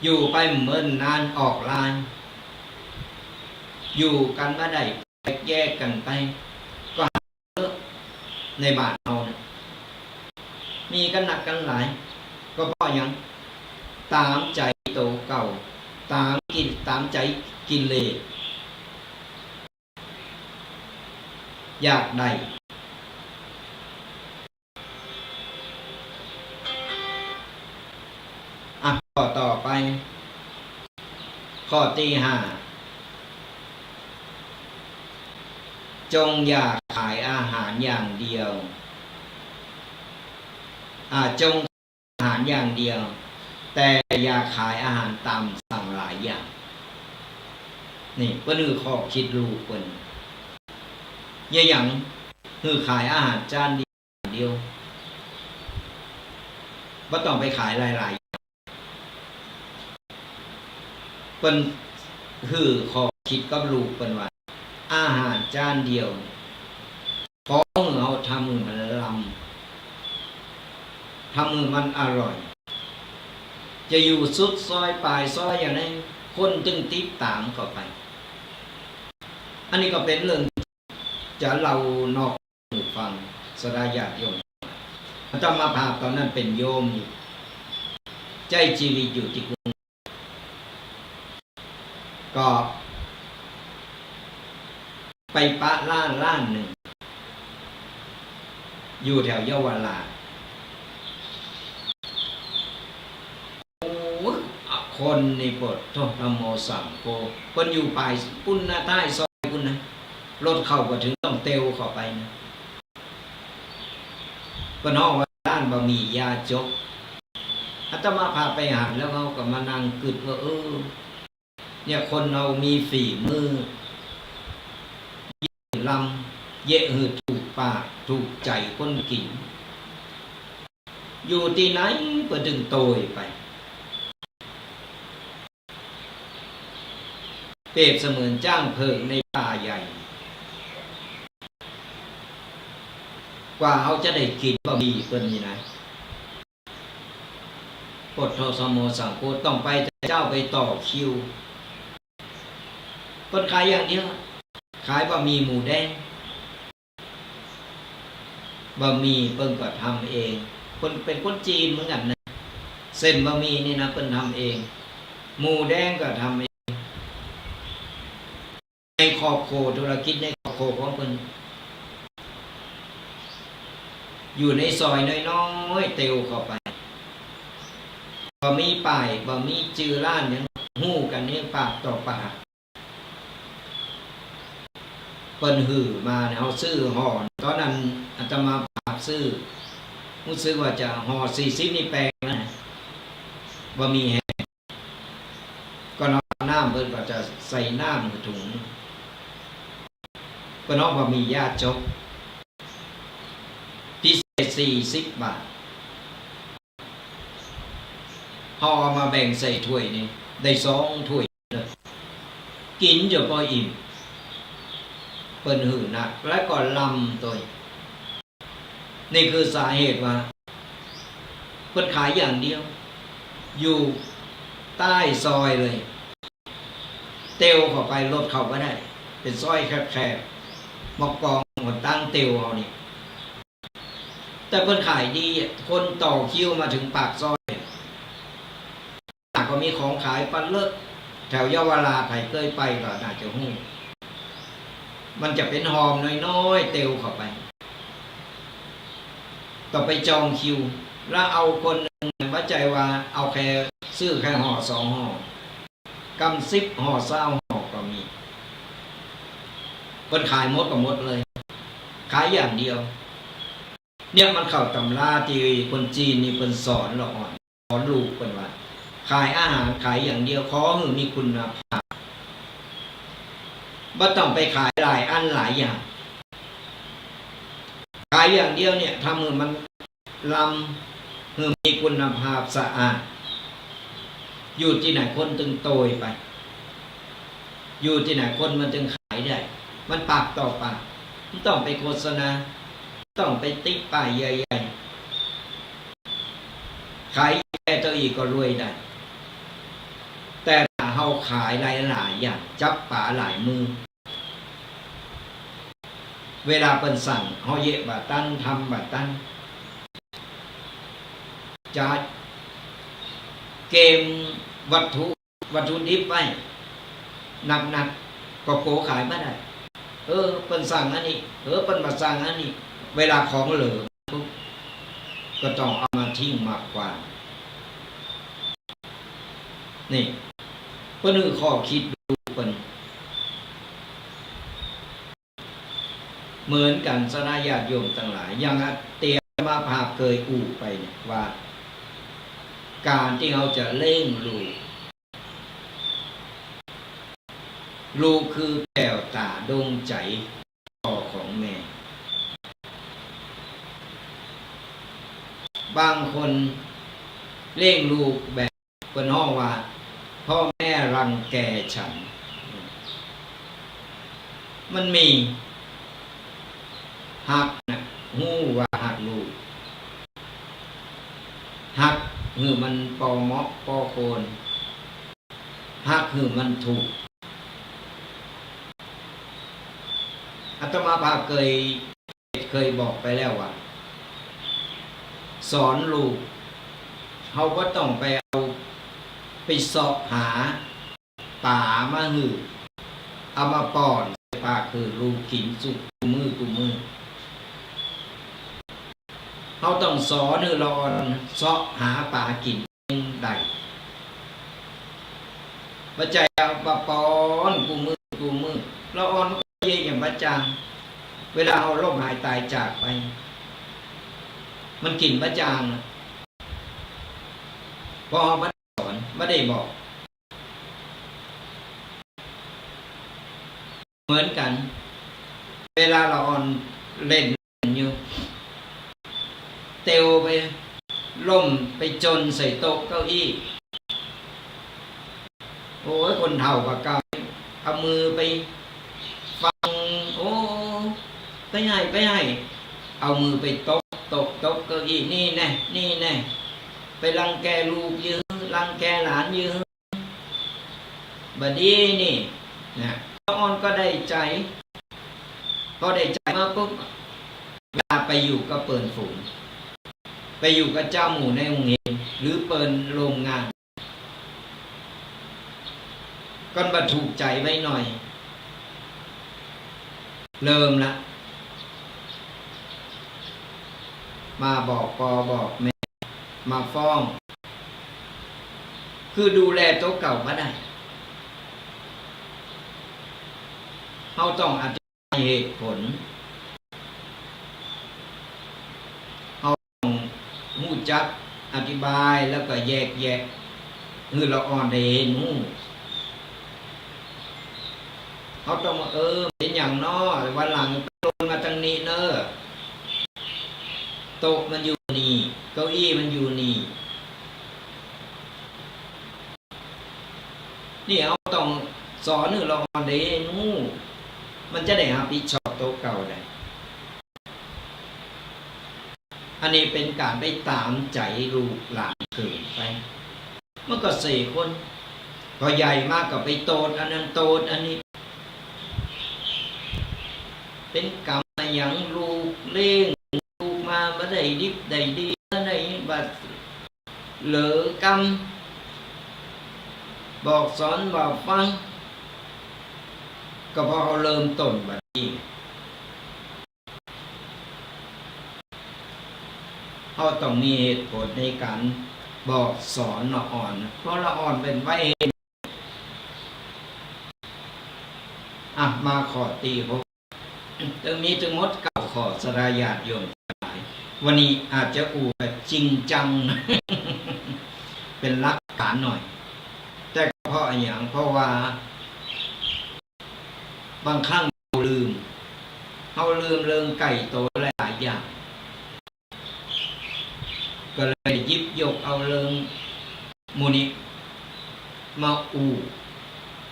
อยู่ไปเหมือนนานออกลายอยู่กันมาได้แยกกันไปก็เยอะในบ้านเราเนี่ยมีกันหนักกันหลายก็เพราะอย่างตามใจโตเก่าตามใจกิเลสอยากได้ข้อต่อไปข้อที่5จงอย่าขายอาหารอย่างเดียวจงอาหารอย่างเดียวแต่อย่าขายอาหารตามสั่งหลายอย่าง นี่เปิ้นคือข้อคิดลูกเปิ้นเนี่ยอย่างคือขายอาหารจานเดียวบ่ต้องไปขายหลายๆเปิ้นคือข้อคิดกับลูกเปิ้นว่าอาหารจานเดียวขอเอาทำมือมันลำทำมือมันอร่อยจะอยู่สุดซอยปลายซอยอย่างนี้คนจึงติดตามเข้าไปอันนี้ก็เป็นเรื่องจะเรานอกหูฟังสดาญาติโยมอาตมาภาพตอนนั้นเป็นโยมอยู่ใจชีวิตอยู่ที่กรุงก็ไปปะล้านหนึ่งอยู่แถวเยาวราชคนนี่ปวดโทธโมสังโฆคนอยู่ปลายปุ้นหน้าใต้ซอยปุ้นนะรถเข้าก็ถึงต้องเตวเข้าไปนะก็นอกว่าร้านบะหมี่ยาจกอาตมาพาไปหาแล้วเขาก็มานั่งกึดว่าเนี่ยคนเรามีฝีมือลำเยะหืดถูกปากถูกใจคนกินอยู่ที่ไหนก็ดึงโตยไปเปรียบเสมือนจ้างเพลิงในป่าใหญ่กว่าเขาจะได้กินบะหมี่เปิ้นนี่นะปดโทสโมสังโฆต้องไปเจ้าไปต่อคิวเปิ้นขายอย่างเดียวขายบะหมี่หมูแดงบะหมี่เปิ้นก็ทำเองคนเป็นคนจีนเหมือนกันนะเส้นบะหมี่นี่นะเปิ้นทำเองหมูแดงก็ทำเองในครอบครัวธุรกิจในครอบครัวของเพิ่นอยู่ในซอยน้อยๆเตียวเข้าไปบะหมี่ป้ายบะหมี่จือร้านยังฮู้กันนี่ปากต่อปากเปิ้นหือมาเอาซื้อห่อตอนนั้นอาตมาภาพซื้อรู้สึกว่าจะห่อ40นี่แปลงนะบะหมี่แห้งก็น้ำเพิ่นก็จะใส่น้ำถุงก็น้องบะหมี่ยาจกพิเศษ40 บาทห่อมาแบ่งใส่ถ้วยนี่ได้2 ถ้วยเลยกินจะพออิ่มเปิ้นหือหนักและก็ลำตัวนี่คือสาเหตุว่าเปิ้นขายอย่างเดียวอยู่ใต้ซอยเลยเตียวเข้าไปรถเข้าไม่ได้เป็นซอยแคบๆมอกกองหัวตั้งเตียวเอานี่แต่เพิ่นขายดีคนต่อคิวมาถึงปากซอยก็มีของขายปันเลิศแถวเยาวราชใครเคยไปก็น่าจะฮู้มันจะเป็นหอมน้อยๆเตียวเข้าไปต่อไปจองคิวแล้วเอาคนหนึ่งเข้าใจว่าเอาแค่ซื้อแค่ห่อ2 ห่อกำ10 ห่อ20 ห่อก็มีคนขายหมดก็หมดเลยขายอย่างเดียวเนี่ยมันเข้าตำราที่คนจีนนี่เพิ่นสอนเราอ่อนสอนลูกเพิ่นว่าขายอาหารขายอย่างเดียวขอให้มีคุณภาพบ่ต้องไปขายหลายอันหลายอย่างขายอย่างเดียวเนี่ยทำให้มันลำให้มีคุณภาพสะอาดอยู่ที่ไหนคนตึงโตยไปอยู่ที่ไหนคนมันจึงขายได้มันปากต่อปากไม่ต้องไปโฆษณาต้องไปติ๊กป้ายใหญ่ๆขายแค่ตัวอีกก็รวยได้แต่ถ้าเฮาขายหลายๆอย่างจับป่าหลายมือเวลาเปิ้นสั่งเฮาเยะบาตันทำบาตันจะเกมวัตถุดิบไว้หนักๆก็โกขายไม่ได้เปิ้นสั่งอันนี้เปิ้นมาสั่งอันนี้เวลาของเหลือก็ต้องเอามาทิ้งมากกว่านี่เปิ้นคือข้อคิดดูเปิ้นเหมือนกันสนาญาติโยมทั้งหลายอย่างเตียมาภาพเคยอู่ไปเนี่ยว่าการที่เราจะเล่งลูก ลูกคือแก้วตาดวงใจพ่อของแม่ บางคนเลี้ยงลูกแบบเป็นห้องว่าพ่อแม่รังแกฉัน มันมีหักนะหูว่าหักลูกหักหือมันปอเมาะปอโคนหักหือมันถูกอาตมาภาพเคยบอกไปแล้วว่าสอนลูกเขาก็ต้องไปเอาไปสอบหาป่ามาหือเอามาป้อนปากคือลูกกินสุกกูมือเขาต้องสอนให้รอนเสาะหาป่ากินได้ปัจจัยเอาปาป้อนกูมือเราอ่อนก็เยี่ยอย่างประจังเวลาเอาล่มหายตายจากไปมันกินประจังพอไม่สอนไม่ได้บอกเหมือนกันเวลาเราอ่อนเล่นอยู่เตวไปล่มไปจนใส่โต๊ะเก้าอี้โอ้ยคนเฒ่ากับเก่าเอามือไปฟังโอ้ไปให้เอามือไปตกเก้าอี้นี่แน่ไปรังแกลูกยืนรังแกหลานยืนบัดนี้นี่นะอ่อนก็ได้ใจพอได้ใจมาปุ๊บเวลาไปอยู่ก็เปิดฝูงไปอยู่กับเจ้าหมู่ในโรงเรียนหรือเปิดโรงงานก็มาถูกใจไว้หน่อยเริ่มละมาบอกปอบอกแม่มาฟ้องคือดูแลโต๊ะเก่าก็ได้เขาต้องอธิบายเหตุผลเขาต้องหูจักอธิบายแล้วก็แยกคือเราอ่อนได้เห็นหูเขาต้องมาเป็นอย่างน้อวันหลังลงมาทางนี้เนอะโต๊ะมันอยู่นี่เก้าอี้มันอยู่นี่นี่เขาต้องสอนหรือเราอ่อนได้เห็นหูมันจะได้รับผิดชอบโต๊ะเก่าได้อันนี้เป็นการไปตามใจลูกหลานเกินไปมันก็4 คนพอใหญ่มากก็ไปโตดอันนั้นโตดอันนี้เป็นกรรมอย่างลูกเลี้ยงลูกมาบ่ได้ดิบได้ดีได้บัดเหลือกรรมบอกสอนบอกฟังก็พอเขาเริ่มต้นบัดนี้เขาต้องมีเหตุผลในการบอกสอนละอ่อนเพราะละอ่อนเป็นไว้มาขอตีผมตรงนี้จึงมดเก่าขอสรายาทโยมวันนี้อาจจะแบบจริงจัง เป็นหลักฐานหน่อยแต่เพราะอย่างเพราะว่าบางครั้งเราลืมเรื่องไก่โตหลายอย่างก็เลยยิบยกเอาเรื่องมูนิมา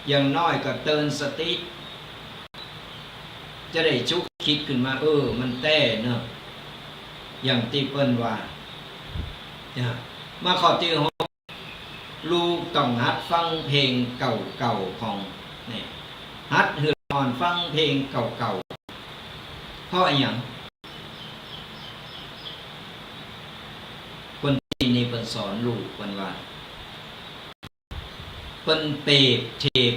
อย่างน้อยก็เตือนสติจะได้ชุกคิดขึ้นมามันแต้เนอะอย่างที่เปิ้นว่ามาขอที่ลูกต้องหัดฟังเพลงเก่าของเนี่ยหัดเหืออ่อนฟังเพลงเก่าเพราะอย่างคนที่นี่เปิ้นสอนลูกเปิ้นว่าเปิ้นเปรียบเทียบ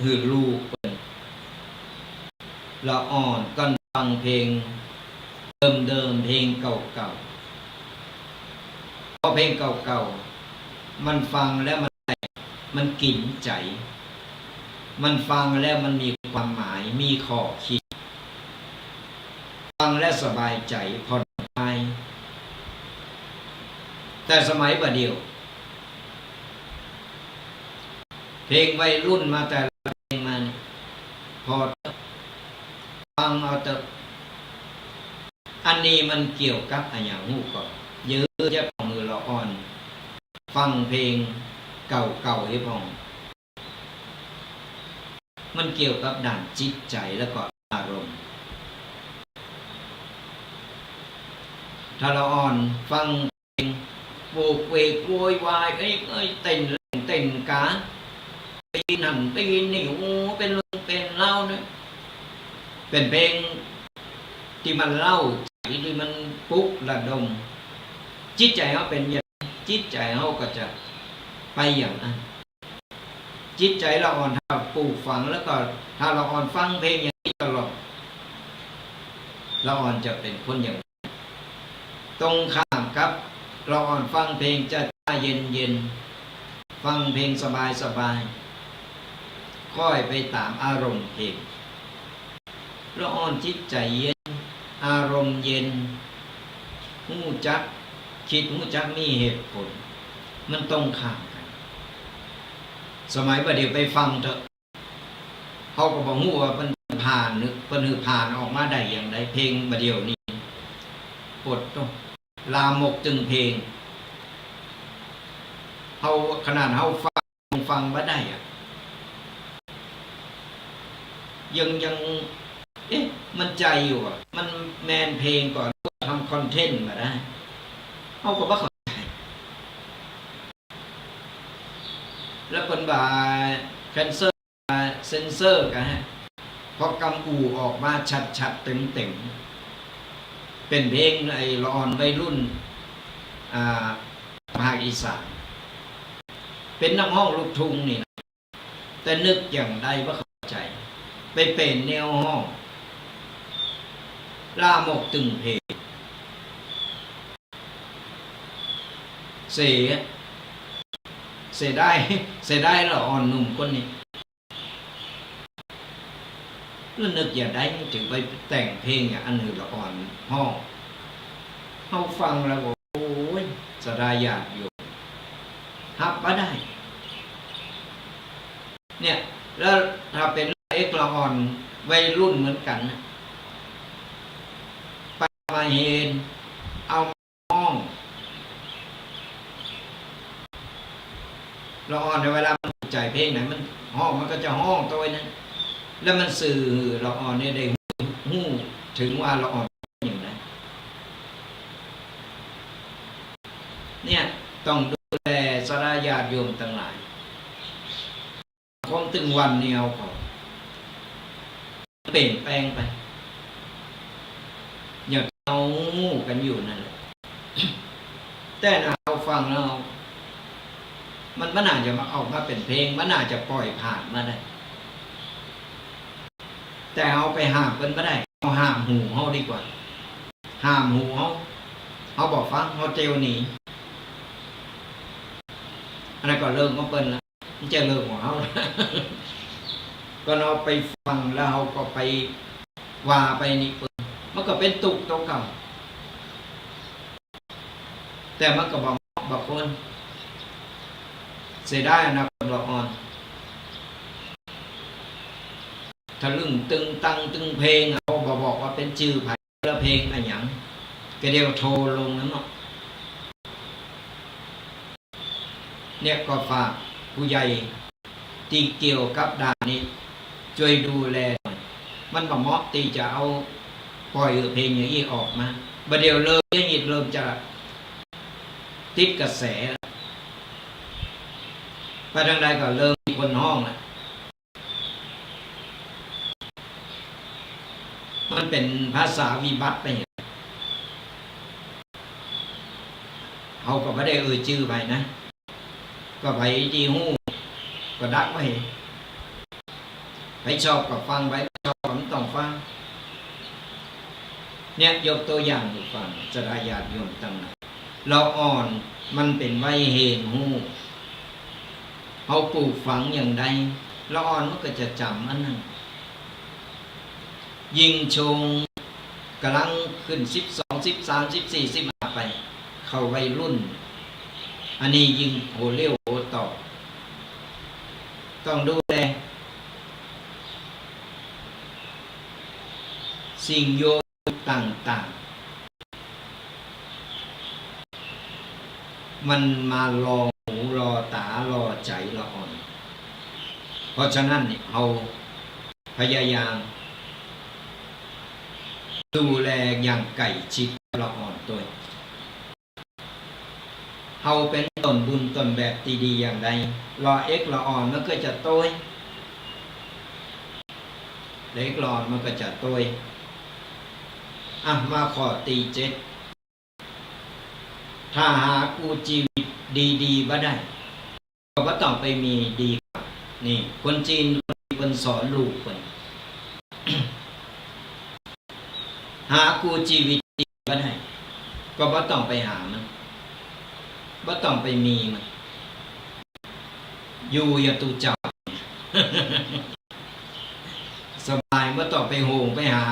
หือลูกเปิ้นละอ่อนกันฟังเพลงเดิมเพลงเก่าเพราะเพลงเก่ามันฟังแล้วมันกินใจมันฟังแล้วมันมีความหมายมีข้อคิดฟังแล้วสบายใจผ่อนคลายแต่สมัยประเดี๋ยวเพลงวัยรุ่นมาแต่ละเพลงมัน พอฟังเอาแต่อันนี้มันเกี่ยวกับอันอย่างหูก่อนเยอะจะของมือเราอ่อนฟังเพลงเก่าๆให้พองมันเกี่ยวกับด้านจิตใจแล้วก็อารมณ์ถ้าเราอ่อนฟังเพลงโวกเวกโวยวายเอ้ยเต้นกาตีนั่นตีนี่โอ้เป็นเรื่องเป็นเล่าเนี่ยเป็นเพลงที่มันเล่าที่มันปลุกระดมจิตใจเขาเป็นอย่างจิตใจเขาก็จะไปอย่างนั้นจิตใจเราอ่อนถ้าปลูกฝังแล้วก็ถ้าเราอ่อนฟังเพลงอย่างนี้ตลอดเราอ่อนจะเป็นคนอย่างตรงข้ามครับเราอ่อนฟังเพลงจะเย็นฟังเพลงสบายค่อยไปตามอารมณ์เพลงเราอ่อนจิตใจเย็นอารมณ์เย็นหูจักคิดหูจักมีเหตุผลมันตรงข้ามกันสมัยประเดี๋ยวไปฟังเถอะเขาก็บอกหูว่ามันผ่านนึกมันผ่านออกมาได้อย่างไรเพลงประเดี๋ยวนี้ปวดต้องลามกจึงเพลงเขาขนาดเขาฟังมาได้อะยังเอ๊ะมันใจอยู่อ่ะมันแมนเพลงก่อนทำคอนเทนต์มาได้เขาก็ว่าเขาแล้วคนบ่าแคนเซอร์เซนเซอร์กันฮะพอกำอูออกมาชัดเต็มเป็นเพลงไอ้ละอ่อนวัยรุ่นภาคอีสานเป็นนักห้องลูกทุ่งนี่นะแต่นึกอย่างใดว่าเข้าใจไปเป็นแนวห้องลามกตึงเพลงเสียได้ละอ่อนหนุ่มคนนี้แล้วนึกอย่างใดถึงไปแต่งเพลงอย่างอันอื่นละอ่อนห้องเขาฟังแล้วบอกโอ้ยสดายอยากอยู่ฮับมาได้เนี่ยแล้วถ้าเป็นเอกละอ่อนวัยรุ่นเหมือนกันไปมาเห็นเอาห้องละอ่อนในเวลามันใจเพลงไหนมันห้องมันก็จะห้องตัวนั้นแล้วมันสื่อละอ่อนเนี่ยได้หู้ถึงว่าละอ่อนอย่างไรเนี่ยต้องดูแลสระญาติโยมทั้งหลายคงถึงวันนี้เอาเขาเปลี่ยนแปลงไปอย่าเอากันอยู่นั่นแหละแต่เอาฟังแล้วมันน่าจะมาออกมาเป็นเพลงมันน่าจะปล่อยผ่านมาได้แต่เอาไปห้ามกันไม่ได้เอาห้ามหูเขาดีกว่าห้ามหูเขาบอกฟังเขาเจลหนีอันนั้นก็เริ่มก็เป็นแล้วมันจะเริ่มของเขาก็เราไปฟังแล้วเขาก็ไปว่าไปนี่เปิดมันก็เป็นตุกตัวเก่าแต่มันก็บอกคนเสียได้นะคนละอ่อนทะลึ่งตึงตังตึงเพลงเขาบอกว่าเป็นชื่อไผ่ละเพลงอะไรอย่างก็เดียวโทรลงนั้นเนาะเนี่ยก็ฝากผู้ใหญ่ที่เกี่ยวกับด้านนี้ช่วยดูแลหน่อยมันบ่เหมาะที่จะเอาปล่อยเพลงอย่างนี้ออกมาบัดเดียวเริ่มจะติดกระแสไปทางใดก็เริ่มมีคนห้องแหละมันเป็นภาษาวิบัติไปอย่างเขาก็ไม่ได้ชื่อไปนะก็ไปจีหูก็ดักไว้ไปชอบก็ฟังไปชอบก็ต้องฟังเนี่ยยกตัวอย่างให้ฟังจะได้ญาติโยมตั้งแต่เราอ่อนมันเป็นไว้เห็นหูเขาปลูกฝังอย่างใดเราอ่อนมันก็จะจำอันนั้นยิงชงกำลังขึ้น12 13 14 15ไปเข้าวัยรุ่นอันนี้ยิงโหเลี้ยวโหต่อต้องดูแล สิ่งโยต่างๆมันมารอหูรอตารอใจละอ่อนเพราะฉะนั้นเนี่ยเอาพยายามดูแลอย่างไก่ชิดละอ่อนตัวเฮาเป็นต้นบุญต้นแบบดีๆอย่างใดรอเอ็กละอ่อนมันก็จะโต้ยเล็กละอ่อนมันก็จะโต้ยมาขอตีเจ็ดถ้าหากูชีวิตดีๆบ่ได้ก็บ่ต้องไปมีดีกว่านี่คนจีนคนสอนลูกคน หากูชีวิตดีบ่ได้ก็บ่ต้องไปหามันบ่ต้องไปมีมันอยู่อย่าตูเจ้า สบายบ่ต้องไปโหงไปหา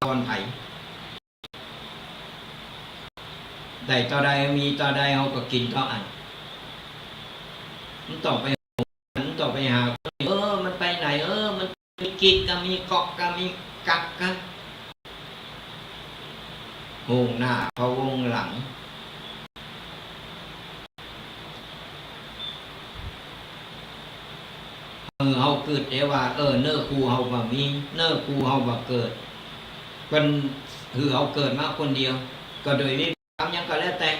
ตอนไผได้ต่อใดมีต่อใดเฮาก็กินต่ออันมันต้องไปมันต้องไปหามันไปไหนมันมีกิ๊กก็มีกอกก็มีกักก็โหงหน้าพะวงหลังเฮาเกิดได้ว่าเนื้อครูเฮาบ่มีเนื้อครูเฮาบ่เกิดเพิ่นคือเฮาเกิดมาคนเดียวก็โดยวิธีกรรมหยังก็แล้วแต่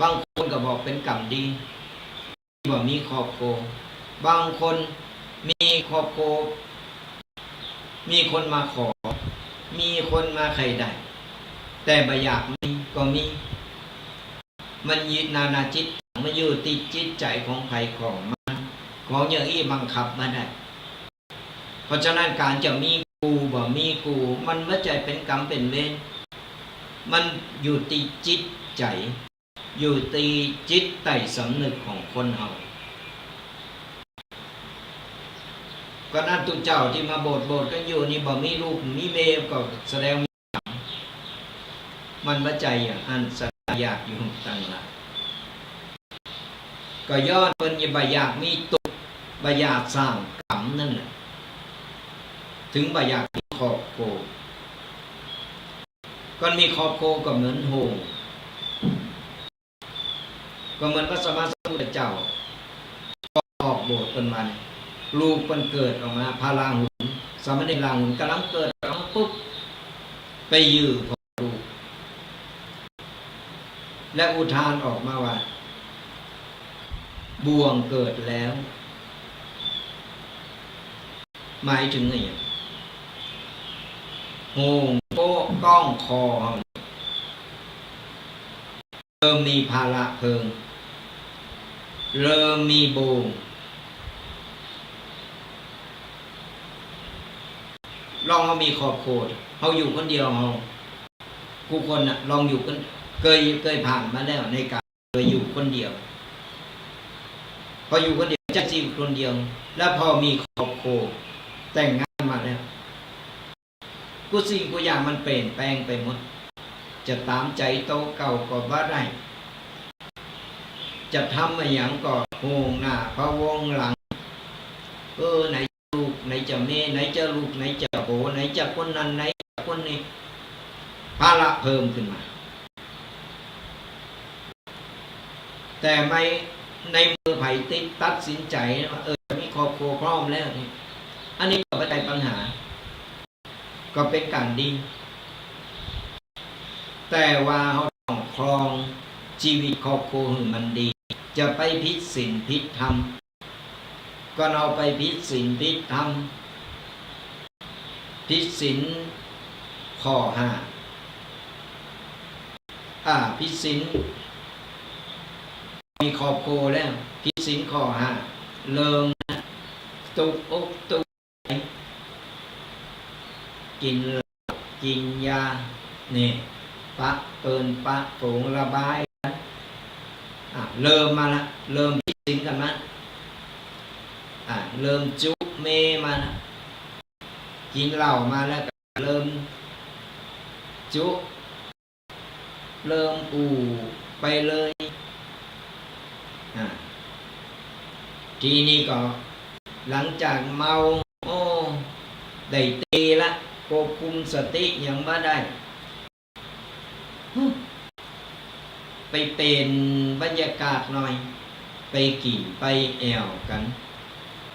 บางคนก็บอกเป็นกรรมดีบ่มีครอบครัวบางคนมีครอบครัวมีคนมาขอมีคนมาใครได้แต่บ่อยากมีก็มีมันยึดนานาจิตมันอยู่ติดจิตใจของใครของมันของอย่างอี้บังคับมาได้เพราะฉะนั้นการจะมีกูบ่มีกูมันไม่ใช่เป็นกรรมเป็นเวรมันอยู่ติดจิตใจอยู่ตีจิตใต้สำนึกของคนเฮาก็นั่นตุเจ้าที่มาโบสถ์กันอยู่นี่บ่มีลูกมีเมย์ก็แสดงมันบ่ใจอย่างอันสัตอยากอยู่ต่างหลายก็ย้อนเพิ่นบ่อยากมีตุบ่อยากสร้างกรรมนั่นแหละถึงบ่อยากมีครอบครัวก็มีครอบครัวก็เหมือนโหงก็เหมือนพระสัมมาสัมพุทธเจ้าออกโบสถ์เพิ่นมาลูกเพิ่นเกิดออกมาพาราหุลสามเณรราหุลกำลังเกิดกำลังปุ๊บไปยื้อพ่อลูกและอุทานออกมาว่าบ่วงเกิดแล้วหมายถึงไงโหงโป๊ะก้องคอเริ่มมีภาระเพิงเริ่มมีโบงลองเขามีครอบครัวเขาอยู่คนเดียวเขากูคนน่ะลองอยู่กันเคยผ่านมาแล้วในการเคยอยู่คนเดียวพออยู่คนเดียวจะจีบคนเดียวแล้วพอมีครอบครัวแต่งงานมาแล้วกูสิ่งกูอย่างมันเปลี่ยนแปลงไปหมดจะตามใจโตเก่าก็ว่าได้จะทำอะไรอย่างก็โหงหน้าพะวงหลังไหนลูกไหนจะแม่ไหนจะลูกไหนจะโบไหนจะคนนั้นไหนจะคนนี้ภาระเพิ่มขึ้นมาแต่ไม่ในมือไผ่ติดตัดสินใจว่ามีครอบครัวพร้อมแล้วนี่อันนี้ก็ไม่ได้ปัญหาก็เป็นการดีแต่ว่าเขาต้องครองชีวิตครอบครัวให้มันดีจะไปผิดศีลผิดธรรมก็เอาไปผิดศีลผิดธรรมผิดศีลข้อห้าผิดศีลมีครอบครัวแล้วผิดศีลข้อห้าเลิงตุกอกตุกกินเหล้ากินยานี่ปะเปินปะฝูงระบายเริ่มมาละเริ่มผิดศีลกันมาเริ่มจุเมมาละกินเหล้ามาแล้วก็เริ่มจุเริ่มไปเลยทีนี้ก็หลังจากเมาได้ตีละค ควบคุมสติยังบ่ได้ไปเป็นบรรยากาศหน่อยไปกินไปแอวกัน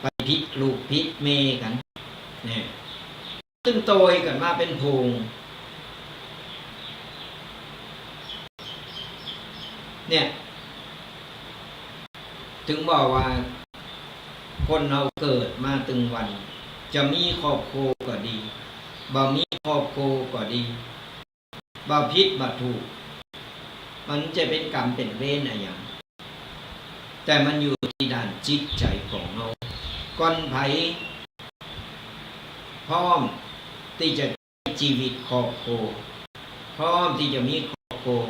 ไปพิษลูกพิษเมกันเนี่ยตึงโตยกันมาเป็นโพงเนี่ยถึงบอกว่าคนเราเกิดมาตึงวันจะมีครอบครัวก็ดีบ่มีครอบครัวก็ดีบ่ผิดบ่ถูกมันจะเป็นกรรมเป็นเวรอะไรอย่างแต่มันอยู่ที่ด้านจิตใจของเราก่อนไผพร้อมที่จะชีวิตครอบครัวพร้อมที่จะมีครอบครัว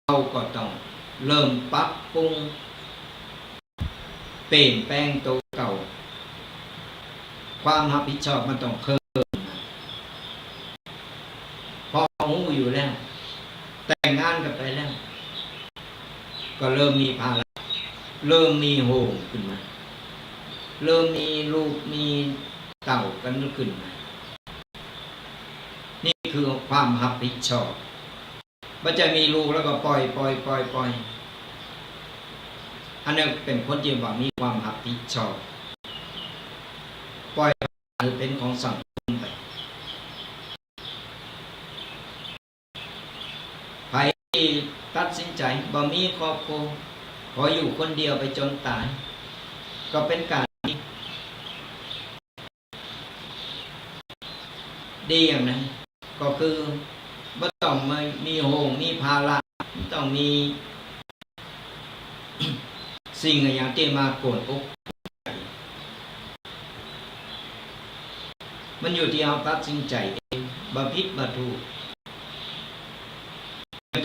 เราก็ต้องเริ่มปรับปรุงเปลี่ยนแปลงตัวเก่าความรับผิดชอบมันต้องเพิ่มพอหูอยู่แล้วแต่งงานกันไปแล้วก็เริ่มมีภาระเริ่มมีโฮมขึ้นมาเริ่มมีลูกมีเต่ากันขึ้นมานี่คือความรับผิดชอบมันจะมีลูกแล้วก็ปล่อยอันนี้เป็นคนที่ว่ามีความรับผิดชอบปล่อยเป็นของสังคมไปใครตัดสินใจบ่มีครอบครัวขออยู่คนเดียวไปจนตายก็เป็นการดีอย่างนั้นก็คือไม่ต้องมีโฮงมีภาระไม่ต้องมี สิ่งอย่างที่มาโกรธอกมันอยู่ที่เราตัดสินใจเองบ่ผิดบ่ถูก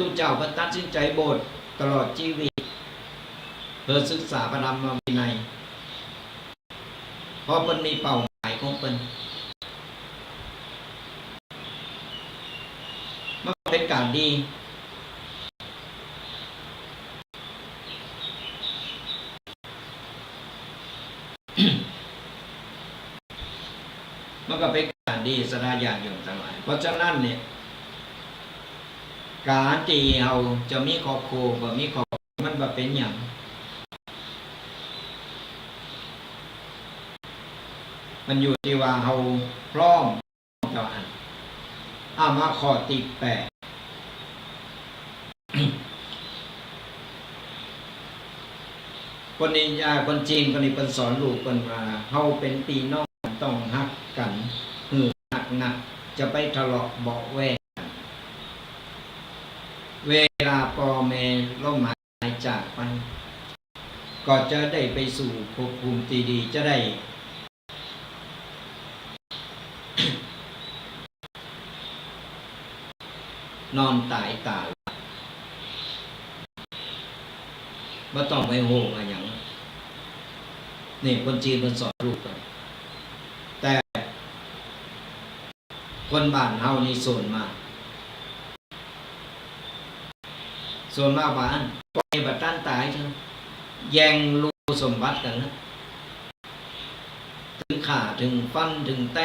ทุกเจ้าก็ตัดสินใจบทตลอดชีวิตเพื่อศึกษาพระธรรมวินัยเพราะมันมีเป้าหมายของมันมันเป็นการดีมันก็เป็นการดีสดาญาณโยมทั้งหลายเพราะฉะนั้นเนี่ยการที่เราจะมีครอบครัวบ่มีครอบครัวมันบ่เป็นอย่างมันอยู่ที่ว่าเราพร้อมต่ออันมาข้อที่8คนนี้คนจีนคนนี้เป็นสอนลูกคนว่าเราเป็นพี่น้องต้องฮักกันหนักจะไปทะเลาะเบาะแวงกันเวลาพ่อแม่ล้มหายจากไปก็จะได้ไปสู่ภพภูมิที่ดีจะได้ นอนตายตาไม่ต้องไปโหงอะไรอย่างนี่คนจีนมันสอนลูกกันแต่คนบ้านเฮานี่โซนมากบ้านปล่อยบัดต้านตายใช่ไหมแย่งลูกสมบัติกันนะถึงขาถึงฟันถึงแต้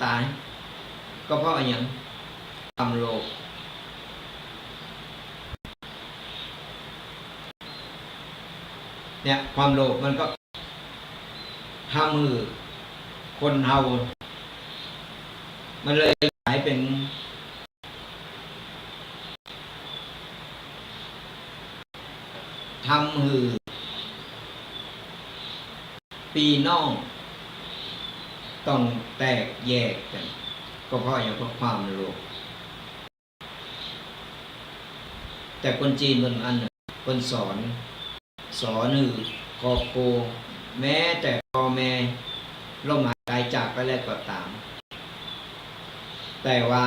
ตายก็เพราะอย่างความโลภเนี่ยความโลภมันก็ทำมือคนเฮามันเลยกลายเป็นทำมือปีน้องต้องแตกแยกกันก็เพราะอย่างเพราะความโลภแต่คนจีนมันอันคนสอนคือครอบครัวแม้แต่พ่อแม่ล้มหายตายจากไปแล้วก็ตามแต่ว่า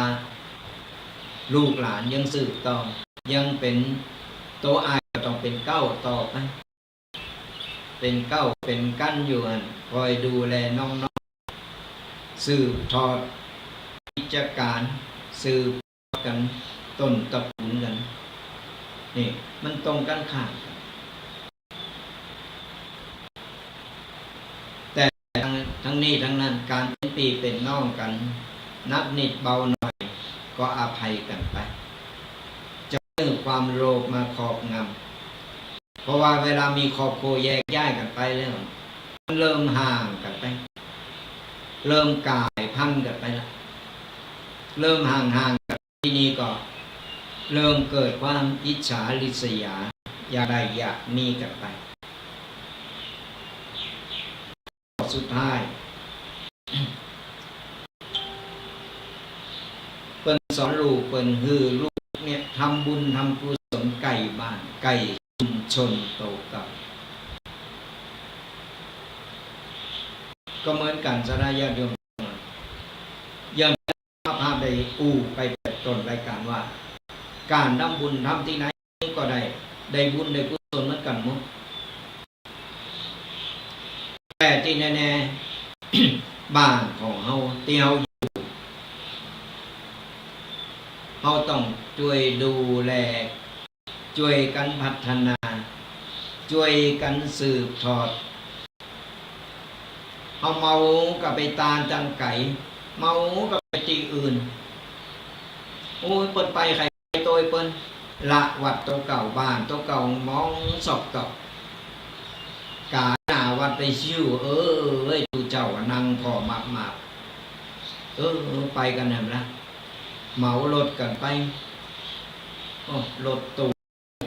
ลูกหลานยังสืบต่อยังเป็นโตอายก็ต้องเป็นเก้าต่อไปเป็นเก้าเป็นกั้นอยู่คอยดูแลน้องๆสืบทอดกิจการสืบกันต้นตระกูลกันนี่มันตรงกันข้ามแต่ทั้งนี้ทั้งนั้นการเป็น พี่เป็นน้องกันนักนิดเบาหน่อยก็อภัยกันไปจะเรื่องความโลภมาครอบงำเพราะว่าเวลามีครอบครัวแยกย้ายกันไปแล้วมันเริ่มห่างกันไปเริ่มกลายพันธุ์กันไปแล้วเริ่มห่างกันที่นี่ก็เริ่มเกิดความอิจฉาริษยาอยากได้อยากมีกันไปสุดท้ายเปิ้นสอนลูกเปิ้นฮือลูกเนี่ยทำบุญทำกุศลไก่บ้านไก่ชุมชนโตกับก็เหมือนกันสระญาติโยมยังภาพได้ไปเปิดต้นรายการว่าการทำบุญทำที่ไหนก็ได้บุญได้กุศลเหมือนกันหมดแต่ที่แน่ๆบ้านของเฮาที่เฮาอยู่เฮาต้องช่วยดูแลช่วยกันพัฒนาช่วยกันสืบทอดเฮาเมาก็ไปตาลจังไก่เมาก็ไปที่อื่นโอ้ยเปิ้นไปใครโตยเปิ้นละวัดโตเก่าบ้านโตเก่ามองศพเก่ากาหน้าวัดไปชิวดูเจ้านั่งพอมากไปกันนั่นละเหมารถกันไปรถตู้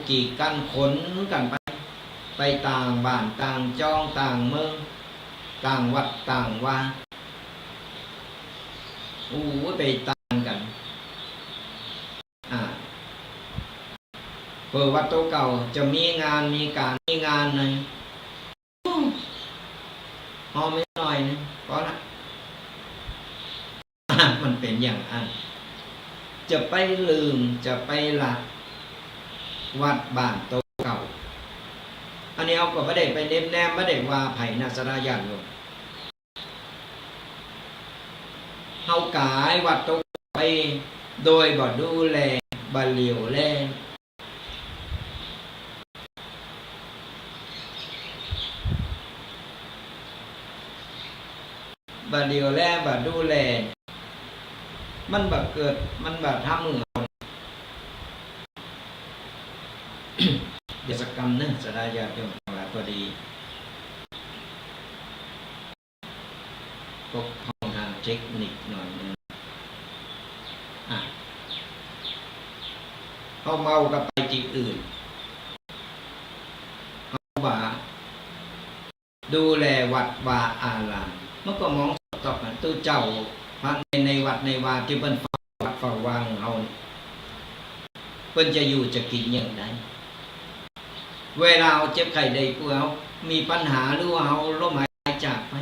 กี่กันขนกันไปต่างบ้านต่างจ้องต่างเมืองต่างวัดต่างว่าไปต่างกันเปิดวัดโตเก่าจะมีงานมีการมีงานเลยพอไม่หน่อยนึงก็ละมันเป็นอย่างนั้นจะไปลืมจะไปละวัดบ้านโตเก่าอันนี้เอาก็ไม่ได้ไปเน้นแนมไม่ได้ว่าไผ่นาสราญาติโยมเฮากายวัดโตไปโดยบ่ดูแลบ่เหลียวแลบ่เดียวแลบ่ดูแลมันบ่เกิดมันบ่ทำมือเดี๋ยวสักกรรมนึงสดายาโยมทั้งหลายพอดีพบห้องทางเทคนิคหน่อยนึงเขาเมากับไปที่อื่นเขาบ่าดูแลวัดวาอารามเมื่อก็มองตอบกันตู้เจ้าพระในวัดในวาที่เพิ่นเฝ้าวัดเฝ้าวางเฮาเพิ่นจะอยู่จะกินอย่างไรเวลาเฮาเจ็บไข้ได้ป่วยเฮามีปัญหาหรือว่าเฮาล้มหายตายจากไป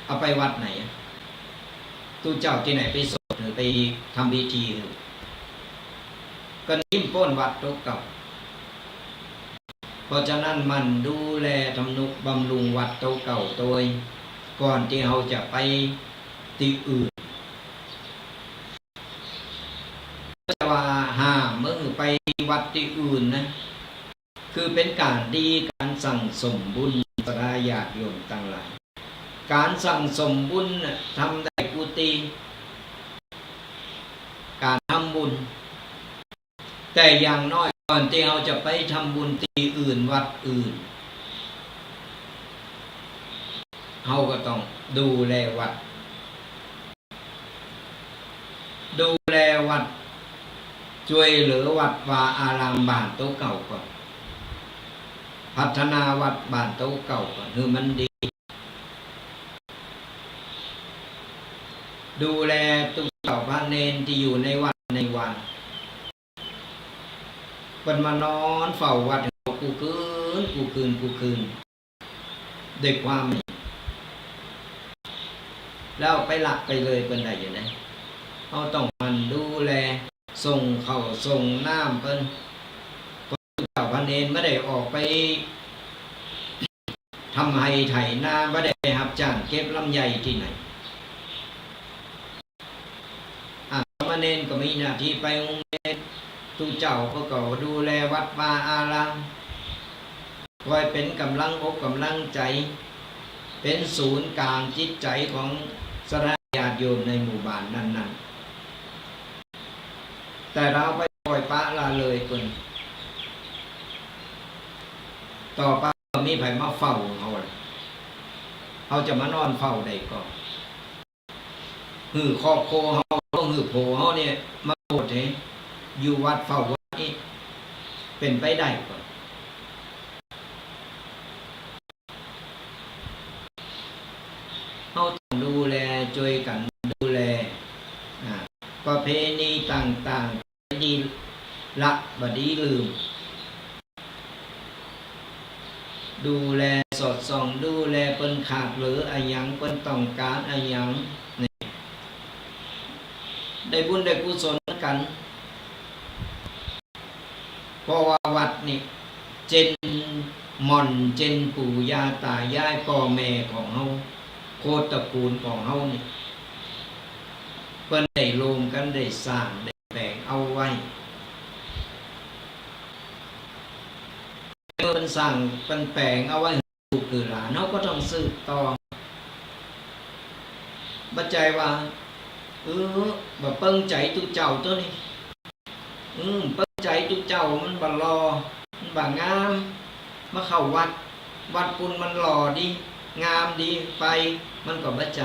เอาไปวัดไหนตู้เจ้าที่ไหนไปสวดหรือไปทำพิธีก็นิ่มป้นวัดโตเก่าเพราะฉะนั้นมันดูแลทำนุบำรุงวัดโตเก่าตัวก่อนที่เราจะไปที่อื่นจะว่าห้ามเมื่อไปวัดที่อื่นนะคือเป็นการดีการสั่งสมบุญสระญาติโยมทั้งหลายการสั่งสมบุญทำได้กุฏิการทำบุญแต่อย่างน้อยก่อนที่เราจะไปทำบุญที่อื่นวัดอื่นเราก็ต้องดูแลวัดช่วยเหลือวัดวาอารามบ้านโตเก่าก่อนพัฒนาวัดบ้านโตเก่าก่อนคือมันดีดูแลตุเก่าพระเนนที่อยู่ในวัดในวาเป็นมานอนเฝ้าวัดกูคืนด้วยความแล้วไปหลักไปเลยเป็นไรอย่างนั้นเขาต้องมันดูแลส่งเขาส่งน้ำเพิ่นเจ้าพระเนรไม่ได้ออกไปทำให้ไถนาไม่ได้ไปหับจ้างเก็บลำไยที่ไหนพระเนรก็มีหน้าที่ไปโรงเรียนตู้เจ้าก็ดูแลวัดวาอารามคอยเป็นกำลังอกกำลังใจเป็นศูนย์กลางจิตใจของ สถานญาติโยมในหมู่บ้านนั้นๆแต่เราไปปล่อยปละละเลยคนต่อไปมีไผมาเฝ้าเขาจะมานอนเฝ้าได้ก่อนหือครอบครัวเขาต้องหือโผเขาเนี่ยมาโปรดให้อยู่วัดเฝ้าวัดนี้เป็นไปได้ก่อนเขาต้องดูแลช่วยกันดูแลประเพณีต่างๆดีละบดีลืมดูแลสอดส่องดูแลเปิ้นขาดหรืออะไรยังเปิ้นต้องการอะไรยังได้บุญได้กุศลกันเพราะว่าวัดนี่เจนหม่อนเจนปู่ย่าตายายพ่อแม่ของเฮาโคตรตระกูลของเฮานี่เปิ้นได้รวมกันได้สร้างได้แบ่งเอาไว้เปิ้นสร้างเปิ้นแปลงเอาไว้ลูกหลานเฮาก็ต้องสืบต่อบัดใจว่าบ่เปิ้งใจตุเจ้าตัวนี้เปิ้งใจตุเจ้ามันบ่รอมันบ่งามมาเข้าวัดปุญมันหล่อดีงามดีไปมันก็บ่ใจ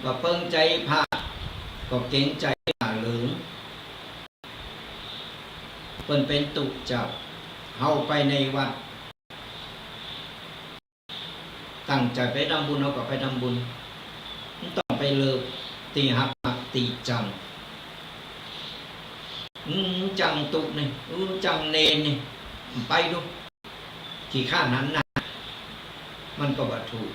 บ่เปิ้งใจพระก็เก่งใจผ้าเหลืองเปิ้นเป็นตุเจ้าเฮาไปในวัดตั้งใจไปทำบุญเราก็ไปทำบุญมันต้องไปเลิกตีหักมักตีจังจังตุนี่จังเนนนี่ไปดูขี่ข้านั้นนะมันก็บ่ถูก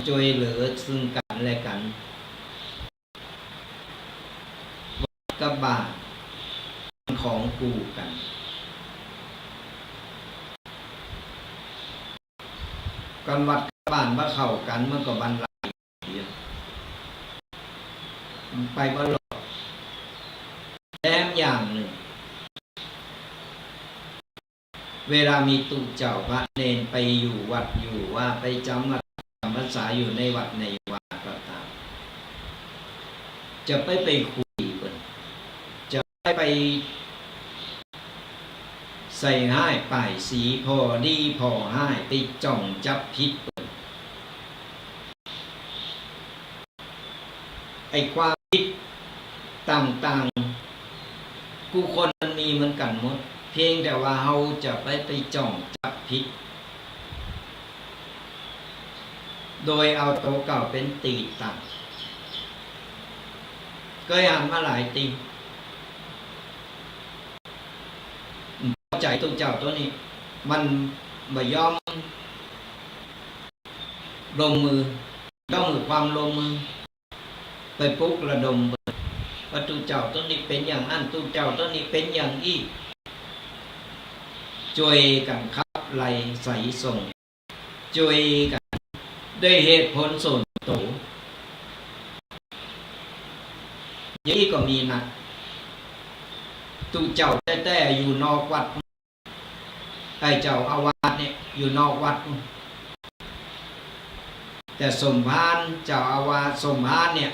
ช่วยเหลือซึ่งกันและกันกับบาทของกูกันกันวัดบ้านมาเข้ากันมันก็บรรลัยเดียวไปบ่หลอกแถมอย่างหนึ่งเวลามีตุเจ้าพระเนนไปอยู่วัดอยู่ว่าไปจำวัดจำพรรษาอยู่ในวัดในวาก็ตามจะไปคุยกันจะไปใส่ให้ป้ายสีพอดีพอให้ไปจ่องจับผิดไอ้ความคิดต่างๆกูคนมันมีเหมือนกันหมดเพียงแต่ว่าเราจะไปจ่องจับผิดโดยเอาตัวเก่าเป็นตีตั้งเคยอ่านมาหลายตีใจตุเจ้าตัวนี้มันบ่ยอมลงมือย่อมมือความลงมือไปปลุกระดมว่าตุเจ้าตัวนี้เป็นอย่างนั้นตุเจ้าตัวนี้เป็นอย่างอีกช่วยกันขับไล่ใส่ส่งช่วยกันด้วยเหตุผลส่วนตัวอย่างนี้ก็มีนะตุเจ้าแต่อยู่นอกวัดไอ้เจ้าอาวาสเนี่ยอยู่นอกวัดแต่สมภารเจ้าอาวาสสมภารเนี่ย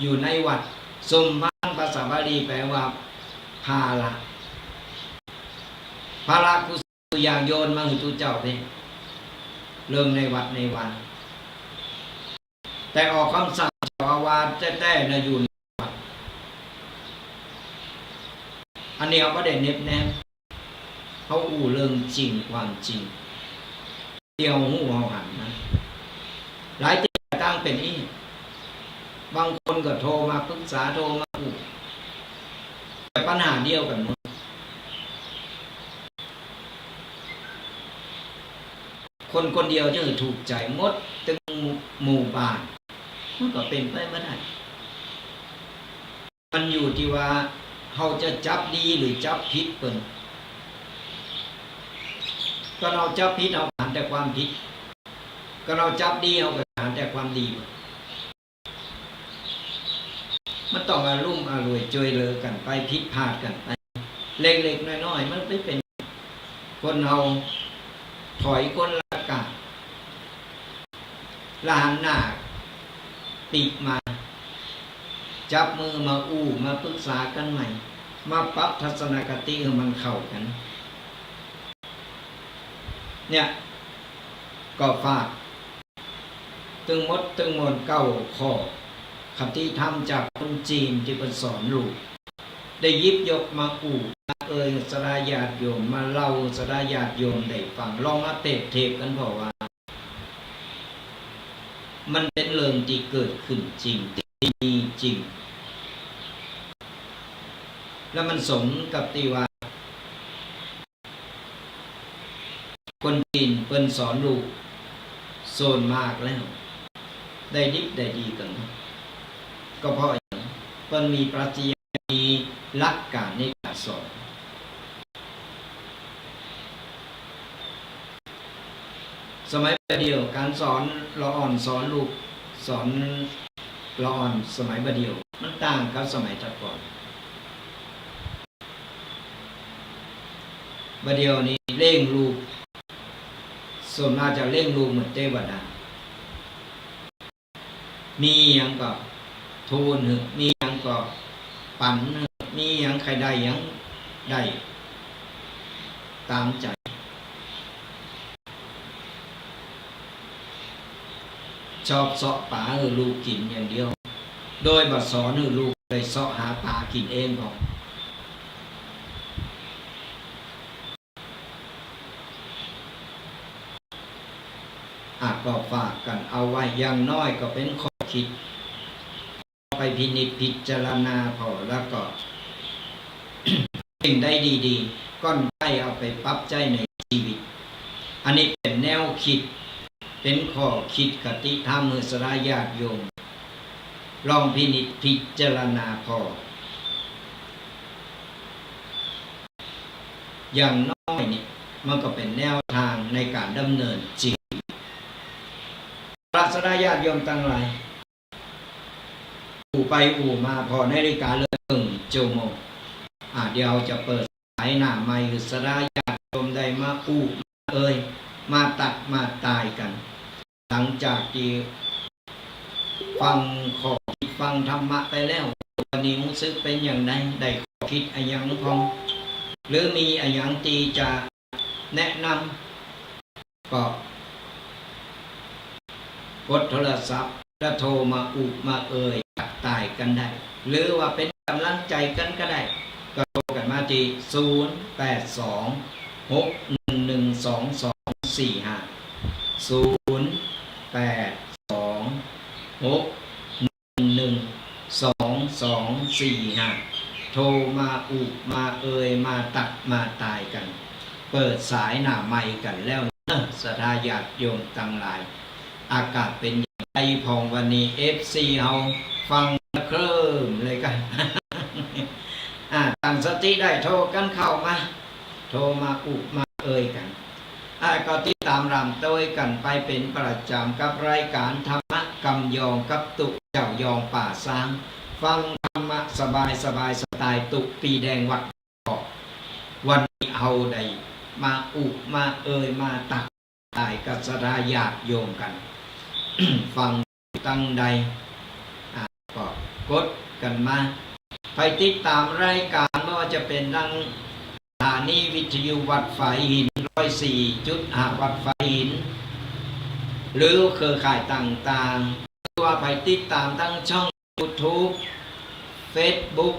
อยู่ในวัดสมภารภาษาบาลีแปลว่าภาระกุศลอย่างโยนมาให้ตุเจ้าเนี่ยเรื่องในวัดในวันแต่ออกคำสั่งเจ้าอาวาสแต่นะอยู่ในวัดอันนี้เอาประเด็นเน็บแนมเขาอู้เรื่องจริงความจริงเดียวหูเอาหันนะหลายที่ตั้งเป็นอีบางคนก็โทรมาปรึกษาโทรมาอู้แต่ปัญหาเดียวกันหมดคนเดียวจะถูกใจหมดถึงหมู่บ้านมันก็เป็นไปไม่ได้มันอยู่ที่ว่าเขาจะจับดีหรือจับผิดเปิ่นก็เราจับผิดเอาหารแต่ความผิดก็เราจับดีเอาหารแต่ความดีมันต้องอารมณ์อร่วยช่วยเหลือกันไปผิดพลาดกันไป เล็กๆน้อยๆมันไม่เป็นคนเอาถอยคนละกะลานหน้าติมาจับมือมามาปรึกษากันใหม่มาปรับทัศนคติให้มันเข้ากันเนี่ยก็ฝากตึงมดเก้าข้อคติธรรมจากคนจีนที่เป็นสอนลูกได้ยิบยกมาสลาญาติโยมมาเล่าสลาญาติโยมได้ฟังลองมาเทปกันเพราะว่ามันเป็นเรื่องที่เกิดขึ้นจริงที่มีจริงแล้วมันสมกับที่ว่าคนจีนเปิ้นสอนลูกโซนมากแล้วได้ดิบได้ดีกันก็เพราะอย่างเปิ้นมีปรัชญามีหลักการในการสอนสมัยเดียวการสอนละอ่อนสอนลูกสอนละอ่อนสมัยเดียวมันต่างกับสมัยแต่ก่อนเดียวนี้เร่งลูกส่วนมากจะเร่งลูกเหมือนเทวดามีอย่างก็ทูลมีอย่างก็ปั่นมีอย่างใครได้อย่างได้ตามใจชอบเสาะป่าลูกกินอย่างเดียวโดยบัดสอนลูกเลยเสาะหาป่ากินเองของก็ฝากกันเอาไว้อย่างน้อยก็เป็นข้อคิดไปพินิจพิจารณาพอแล้วก็ สิ่งได้ดีๆก้อนได้เอาไปปรับใจในชีวิตอันนี้เป็นแนวคิดเป็นข้อคิดคติธรรมสลาญาติโยมลองพินิจพิจารณาพออย่างน้อยนี่มันก็เป็นแนวทางในการดำเนินชีวิตพระสลาญาติโยมตั้งหลายไปมาพอนาฬิกาเลย1 ชั่วโมงเดี๋ยวจะเปิดสายหน้าไมค์สลาญาติโยมได้มามาตักมาตายกันหลังจากที่ฟังข้อคิดฟังธรรมะไปแล้ววันนี้รู้สึกเป็นอย่างไรได้ข้อคิดอะไรอย่างพองหรือมีอะไรอย่างที่จะแนะนำก็กดโทรศัพท์แล้วโทรมาตายกันได้หรือว่าเป็นกำลังใจกันก็ได้ก็โทรกันมาที่0826122245โทรมามาตักมาตายกันเปิดสายหน้าไมค์กันแล้วศรัทธาญาติโยมทั้งหลายอากาศเป็นอย่างไรพองวันนี้ FC เฮาฟังเคลิ้มเลยกันตั้งสติได้โทรกันเข้ามาโทรมามากันก็ติดตามรำต้วยกันไปเป็นประจำกับรายการธรรมะกำยองกับตุเจ้ายองป่าซางฟังธรรมะสบายสไตล์ตุปีแดงวัดวันนี้เอาได้มามาตักตายกับศรัทธาญาติโยมกัน ฟังตั้งใดก็กดกันมาไปติดตามรายการไม่ว่าจะเป็นดังสถานีวิทยุวัดฝายหิน104.5 วัดฝายหินหรือเครือข่ายต่างๆหรือว่าไปติดตามทั้งช่อง YouTube Facebook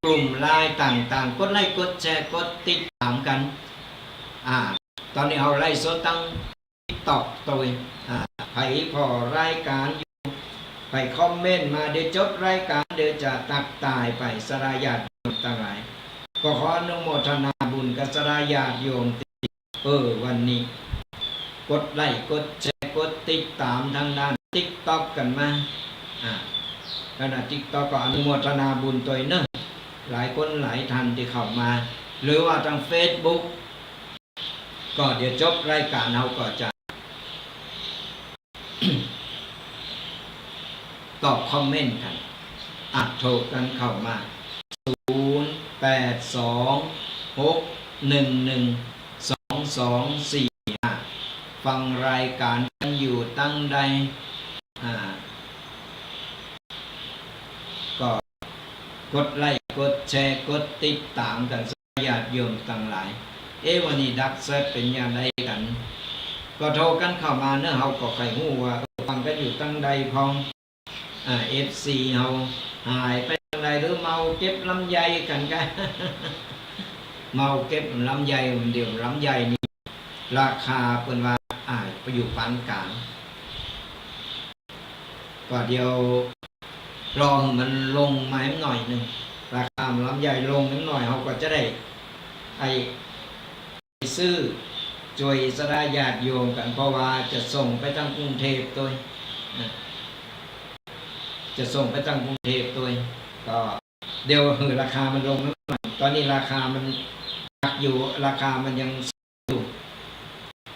กลุ่มไลน์ต่างๆกดไลค์กดแชร์กดติดตามกันตอนนี้เอาไลฟ์สดตั้ง TikTok ตัวไปพอรายการอยู่ไปคอมเมนต์มาเดี๋ยวจบรายการเดี๋ยวจะตักตายไปสลาญาติโยมทั้งหลายก็ขออนุโมทนาบุญกับสลาญาติโยมวันนี้กดไลค์กดแชร์กดติดตามทางด้าน TikTok กันมาขณะ TikTok ก็อนุโมทนาบุญตัวเนอะหลายคนหลายท่านที่เข้ามาหรือว่าทาง Facebook ก็เดี๋ยวจบรายการเราก็จะ ตอบคอมเมนต์กันโทรกันเข้ามา082 06112245ฟังรายการกันอยู่ตั้งใดก็กดไลค์กดแชร์กดติดตามกันญาติโยมทั้งหลายวันนี้ดักเซตเป็นอย่างไรกันก็โทรกันเข้ามาเนื้อเฮาก็ใครฮู้ว่าฟังกันอยู่ตั้งใดพองFC เฮาหายไปตั้งใดหรือเมาเก็บลำไยกันกัน เมาเก็บลำไยเดี๋ยวลำไยนี่ราคาเพิ่นว่าไปอยู่ปานกลางก็เดียวรอมันลงมาหน่อยนึงราคาลำไยลงนิดหน่อยเฮาก็จะได้ซื้อช่วยสดาญาติโยมกันเพราะว่าจะส่งไปทางกรุงเทพตัวจะส่งไปทางกรุงเทพตัวก็เดี๋ยวราคามันลงนิดหน่อยตอนนี้ราคามันอยู่ราคามันยังอยู่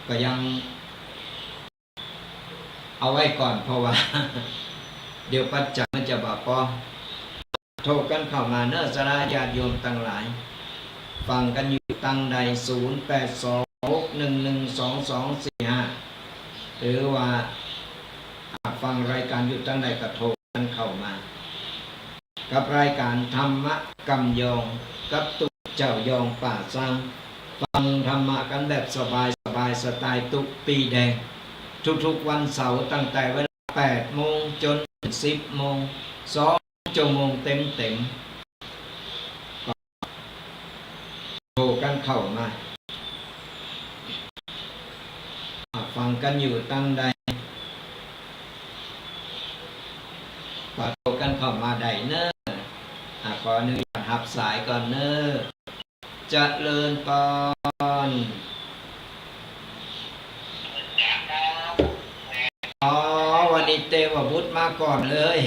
ก็ยังเอาไว้ก่อนเพราะว่า เดี๋ยวปัจจัยมันจะบาปอโทรกันเข้ามาเนื้อสระญาติโยมทั้งหลายฟังกันอยู่ตั้งใด0826112245หรือว่าฟังรายการอยู่ตั้งใดก็โทรกันเข้ามากับรายการธรรมะกำยองกับตุเจ้ายองป่าสร้างฟังธรรมะกันแบบสบายสไตล์ตุปีแดงทุกๆวันเสาร์ตั้งแต่เวลา8 โมงจน10 โมง2 ชั่วโมงเต็มโทรกันเข้ามาฟังกันอยู่ตั้งใดขอโทรกันเข้ามาได้เนอะขออนุญาตรับสายก่อนเนอะเจริญพรวันนี้เตวบุตรมาก่อนเลย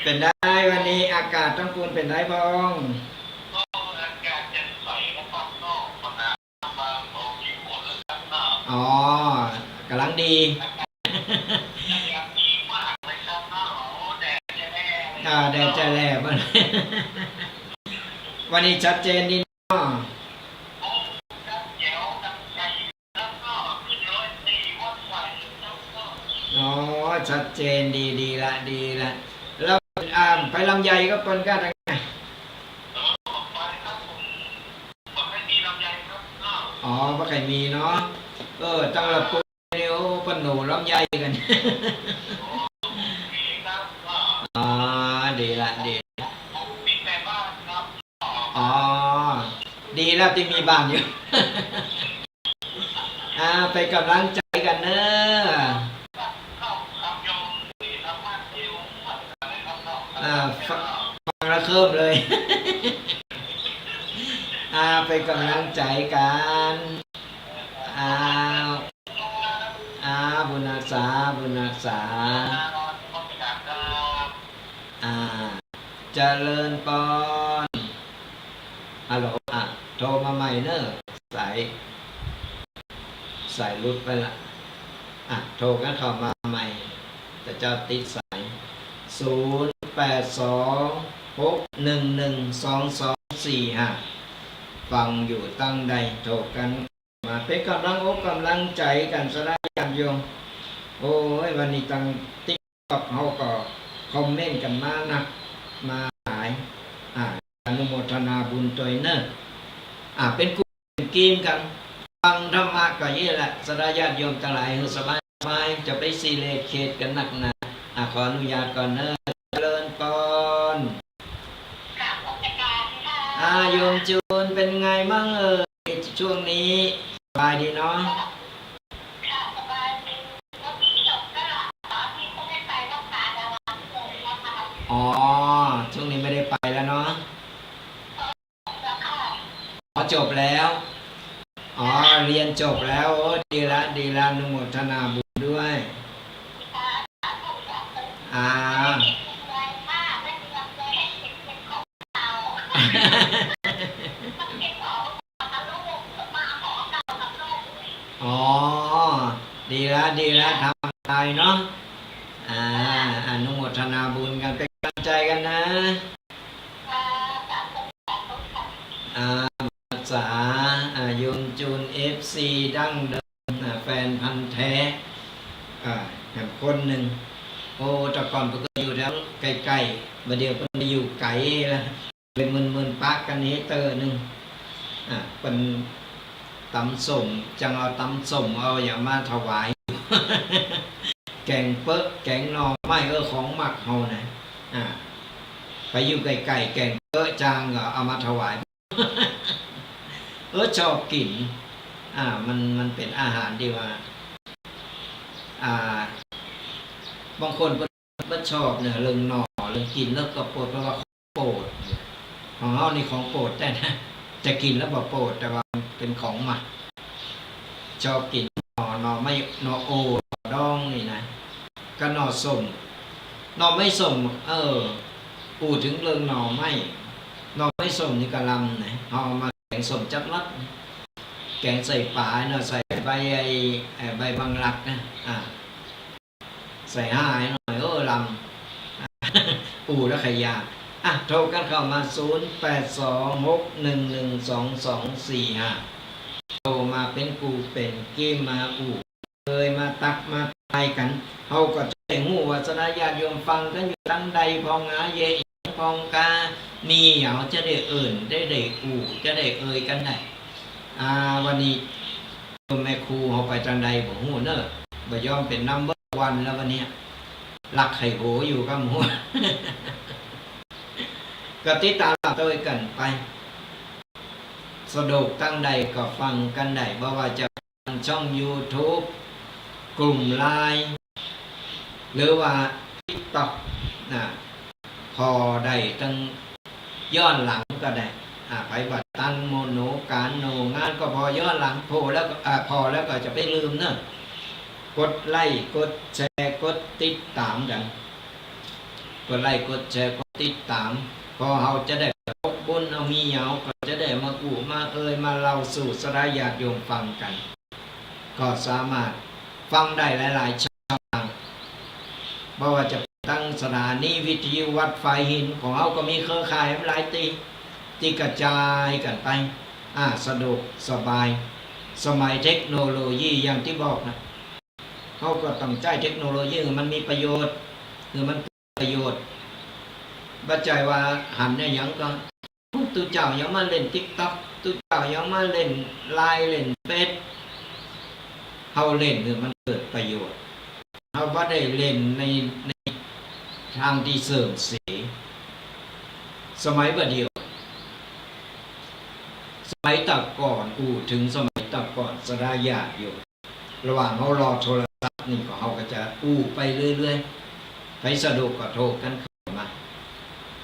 เป็นได้วันนี้อากาศต้องปูนเป็นได้พ้องอากาศจะใสนะครับนอกนะมาพอมีฝนแล้วครับนอกกำลังดีดีมากเลยครับนอกแดดจะแร่แดดจะแร่บ้าง วันนี้ชัดเจนดีเนาะชัดเจนดีละแล้วไปลำไยก็เปิ้นก็ทางไงบ่ใครมีเนาะตั้งระปุกนิ้วปนหนูลำไยกัน ดีละดีดีแล้วที่มีบ้านอยู่ ไปกำลังใจกันเนอะฟังแล้วเคิมเลย ไปกำลังใจกันบุญรักษาเจริญปอนฮัลโหลโทรมาใหม่เนอะสายรุดไปละโทรกันเข้ามาใหม่แต่เจ้าติดสาย0826112245ฟังอยู่ตั้งใดโทรกันมาเป็นกำลังอกกำลังใจกันสลายกันโยมโอ้ยวันนี้ตั้งติ๊กต็อกเขาก็คอมเมนต์กันมานะมาหลายอนุโมทนาบุญตัวเนอะเป็นกลุ่มเป็นกีมกันฟังธรรมะก็ยี่แหละสลายญาติโยมทั้งหลายสบายจะไปซีเลเขตกันนักหนาขออนุญาตก่อนเนอะเจริญพรโยมจูนเป็นไงบ้างช่วงนี้สบายดีเนาะช่วงนี้ไม่ได้ไปแล้วเนาะจบแล้วเรียนจบแล้วดีละอนุโมทนาบุญด้วยดีละทำใจเนาะอนุโมทนาบุญกันเป็นกำลังใจกันนะ ใกล้ๆมาเดียวเพิ่นอยู่ไกลละเลยมึนๆปะกันเฮเตอร์นึงเป็นตำส้มจังเอาตำส้มเอาอย่างมาถวาย แกงเป๊ะแกงหน่อไม้ของหมักเฮานะไปอยู่ไกลๆแกงเป๊ะจางก็เอามาถวาย ชอบกินมันเป็นอาหารที่ว่าบางคนก็ชอบเนี่ยเรื่องหน่อเรื่องกินแล้วก็โปรดเพราะว่าโปรดของเรานี่ของโปรดแต่นะจะกินแล้วบ่โปรดแต่ว่าเป็นของหมักชอบกินหน่อไม่หน่อโอหน่อดองนี่นะก็หน่อส้มหน่อไม่ส้มพูดถึงเรื่องหน่อไม่ส้มนี่กะลำนะเอามาแกงส้มจับลัดแกงใส่ปลาเนาะใส่ใบใบบางรักนะใส่หายหน่อยลำปูแล้วขยาโทรกันเข้ามา0826112245โทรมาเป็นกูเป็นเกมมาเคยมาตักมาทายกันเขาก็จะได้หูว่าสนาญาติโยมฟังกันอยู่ตั้งใดพองเยพองกามีอย่างจะได้เอิ่นได้จะได้เอ่ยกันได้วันนี้แม่ครูเขาไปจังใดบอกหูเนอะบ่ยอมเป็นนัมเบอร์วันแล้ววันนี้หลักไข่โหอยู่กับหัว ก็ติดตามตัวกันไปสะดวกตั้งใดก็ฟังกันได้เพราะว่าจะช่อง YouTube กลุ่มไลน์หรือว่า TikTok พอได้ตั้งย้อนหลังก็ได้ไปบัดตันโมโนการโนงานก็พอย้อนหลังพอแล้วก็จะไปลืมเนอะกดไลค์กดแชร์กดติดตามกันกดไลค์กดแชร์กดติดตามพอเราจะได้พบบุญเอามีเหยาก็จะได้มามามาเล่าสู่สลายญาติโยมฟังกันก็สามารถฟังได้หลายๆช่องทางเพราะว่าจะตั้งสถานีวิทยุวัดไฟหินของเราก็มีเครือข่ายหลายที่กระจายกันไปสะดวกสบายสมัยเทคโนโลยีอย่างที่บอกนะเขาก็ต้องใช้เทคโนโลยีมันมีประโยชน์มันประโยชน์บัจจัยว่าหันเนี่ยยังก็ตุเจ้ายังมาเล่น TikTok ตุเจ้ายังมาเล่นไลน์เล่นเฟซเขาเล่นมันเกิดประโยชน์เขาบ่ได้เล่นในทางที่เสริมเสียสมัยบัดเดียวสมัยตักก่อนถึงสมัยตักก่อนสลายญาติอยู่ระหว่างเขารอโทรศัพท์นี่ก็เขาก็จะไปเรื่อยๆไปสะดวกก็โทรกันเข้ามา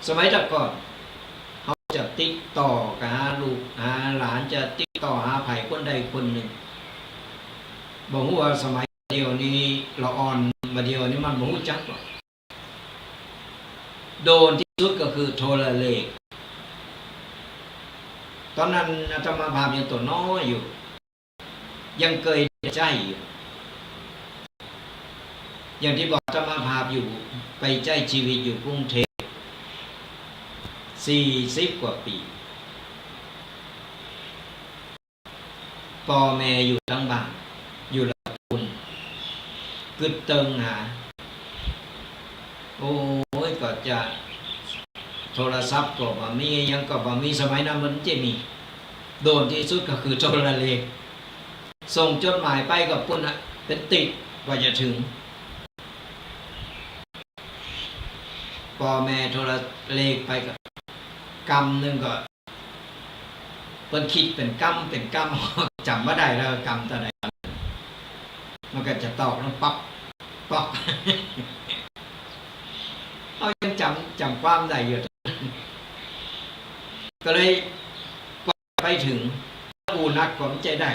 สมัยตักก่อนเขาจะติดต่อกับหาลูกหาหลานจะติดต่อหาไผ่คนใดคนหนึ่งบอกว่าสมัยเดียวนี้เราอ่อนมาเดียวนี้มันบอกจักหรอกโดนที่สุดก็คือโทรเลขตอนนั้นอาตมาภาพยังตัวน้อยอยู่ยังเคยใจอยู่อย่างที่บอกอาตมาภาพอยู่ไปใจชีวิตอยู่กรุงเทพ40 กว่าปีพ่อแม่อยู่ทั้งบ้านอยู่ละคุณกึดเติงหาโอ้ยก็จะโทรศัพท์ก็บ่มียังก็บ่มีสมัยนั้นมันจะมีโดนที่สุดก็คือโทรเลขส่งจดหมายไปกับปุ่นเป็นติดกว่าจะถึงพ่อแม่โทรเลขไปกับกำหนึ่งก็เพิ่นคิดเป็นกำจำว่าได้แล้วกำตัวใดมันก็จะตอกแล้วป๊อกเอายังจำความได้อยู่ก็เลยไปถึงนักก็ไม่ใจได้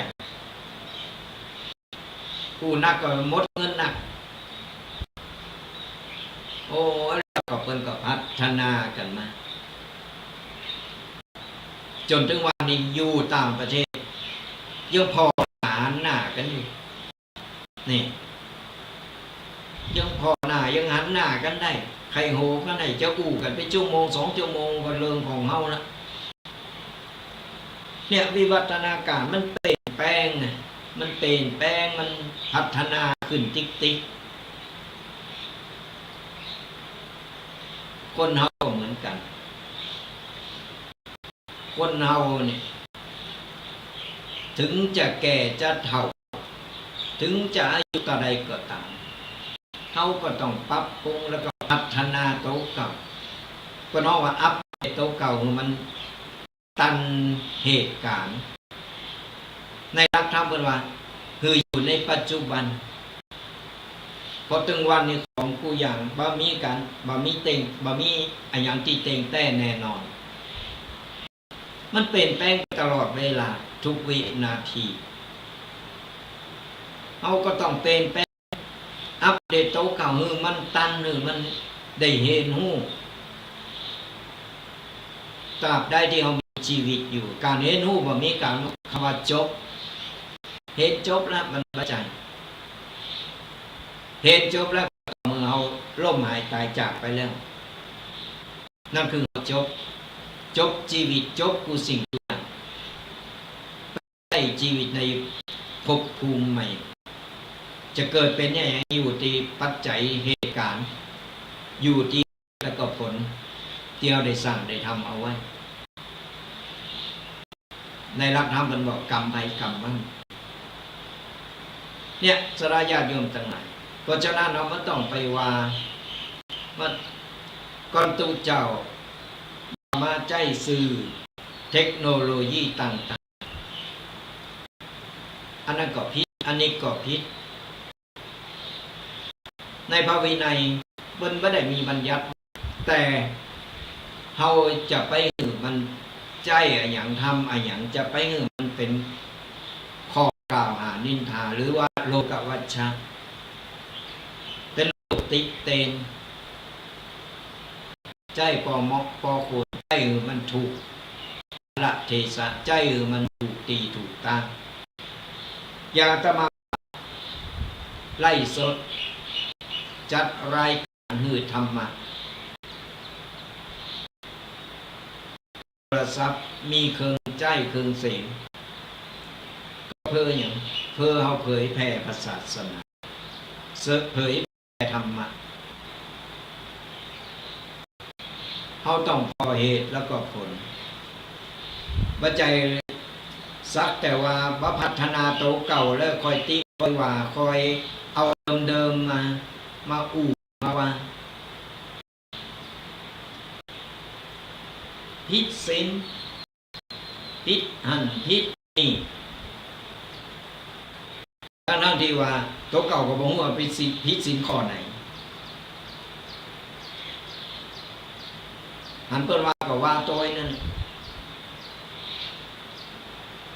นักก็หมดเงินหนักโอ้แล้วก็เพิ่นก็พัฒนากันมาจนถึงวันนี้อยู่ต่างประเทศยังพอหาหน้ากันอยู่นี่ยังพอหน้ายังหันหน้ากันได้ใครโหกันได้จะกันไปชั่วโมง2 ชั่วโมงก็เรื่องของเฮานะเนี่ยวิวัฒนาการมันเปลี่ยนแปลงมันพัฒนาขึ้นติ๊ก คนเฮาเหมือนกันคนเฮาเนี่ยถึงจะแก่จะเฒ่าถึงจะอายุเท่าใดก็ตามเฮาก็ต้องปรับปรุงแล้วก็พัฒนาโตะเก่าก็น้องว่าอัปเดตโตะเก่ามันตันเหตุการณ์ในหลักธรรมเพิ่นว่าคืออยู่ในปัจจุบันพอถึงวันนี้ของกูอย่างบ่มีกันบ่มีเต็งบ่มีอันหยังที่เต็งแต่แน่นอนมันเปลี่ยนแปลงตลอดเวลาทุกวินาทีเราก็ต้องเปลี่ยนแปลงอัปเดตโตะเก่ามันตันมันได้เห็นหู้ตราบใดที่เรามีชีวิตอยู่การเห็นหู้บ่มีการคำว่าจบเห็นจบแล้วมันเข้าใจเห็นจบแล้วเมื่อเราล่มหายตายจากไปแล้วนั่นคือจบชีวิตจบกูสิ่งทุกอย่างได้ชีวิตในภพภูมิใหม่จะเกิดเป็นอย่างอยู่ที่ปัจจัยเหตุการณ์อยู่ที่แล้วก็ผลที่เราได้สั่งได้ทำเอาไว้ในหลักธรรมมันบอกกรรมไปกรรมมันเนี่ยสลาญาติโยมทั้งหลายเพราะฉะนั้นเราไม่ต้องไปว่าก่อนตูเจ้ามาใจสื่อเทคโนโลยีต่างๆอันนั้นก็ผิดอันนี้ก็ผิดในพระวินัยมันไม่ได้มีบัญญัติแต่เราจะไปหือมันใจอย่างทำอย่างจะไปหือมันเป็นข้อกล่าวหานินทาหรือว่าโลกวัชชะเป็นโลกติเตนใจปอมอกปอโคนใจมันถูกละเทศะใจมันถูกตีถูกตาอย่าจะมาไล่สดจัดรายการหือธรรมะโทรศัพท์มีเครื่องใจเครื่องเสียงเพื่ออย่างเพื่อเขาเผยแผ่ศาสนาเผยแผ่ธรรมะเขาต้องพอเหตุแล้วก็ผลปัจจัยสักแต่ว่าพัฒนาโตเก่าแล้วคอยตีคอยว่าคอยเอาเดิมมาอู้มาว่าพิษศีลพิษหันพิษนี่ทั้งที่ว่าโตเก่าก็บอกว่าพิษศีลข้อไหนหันเปิ้นว่าก็ว่าตัวนั่น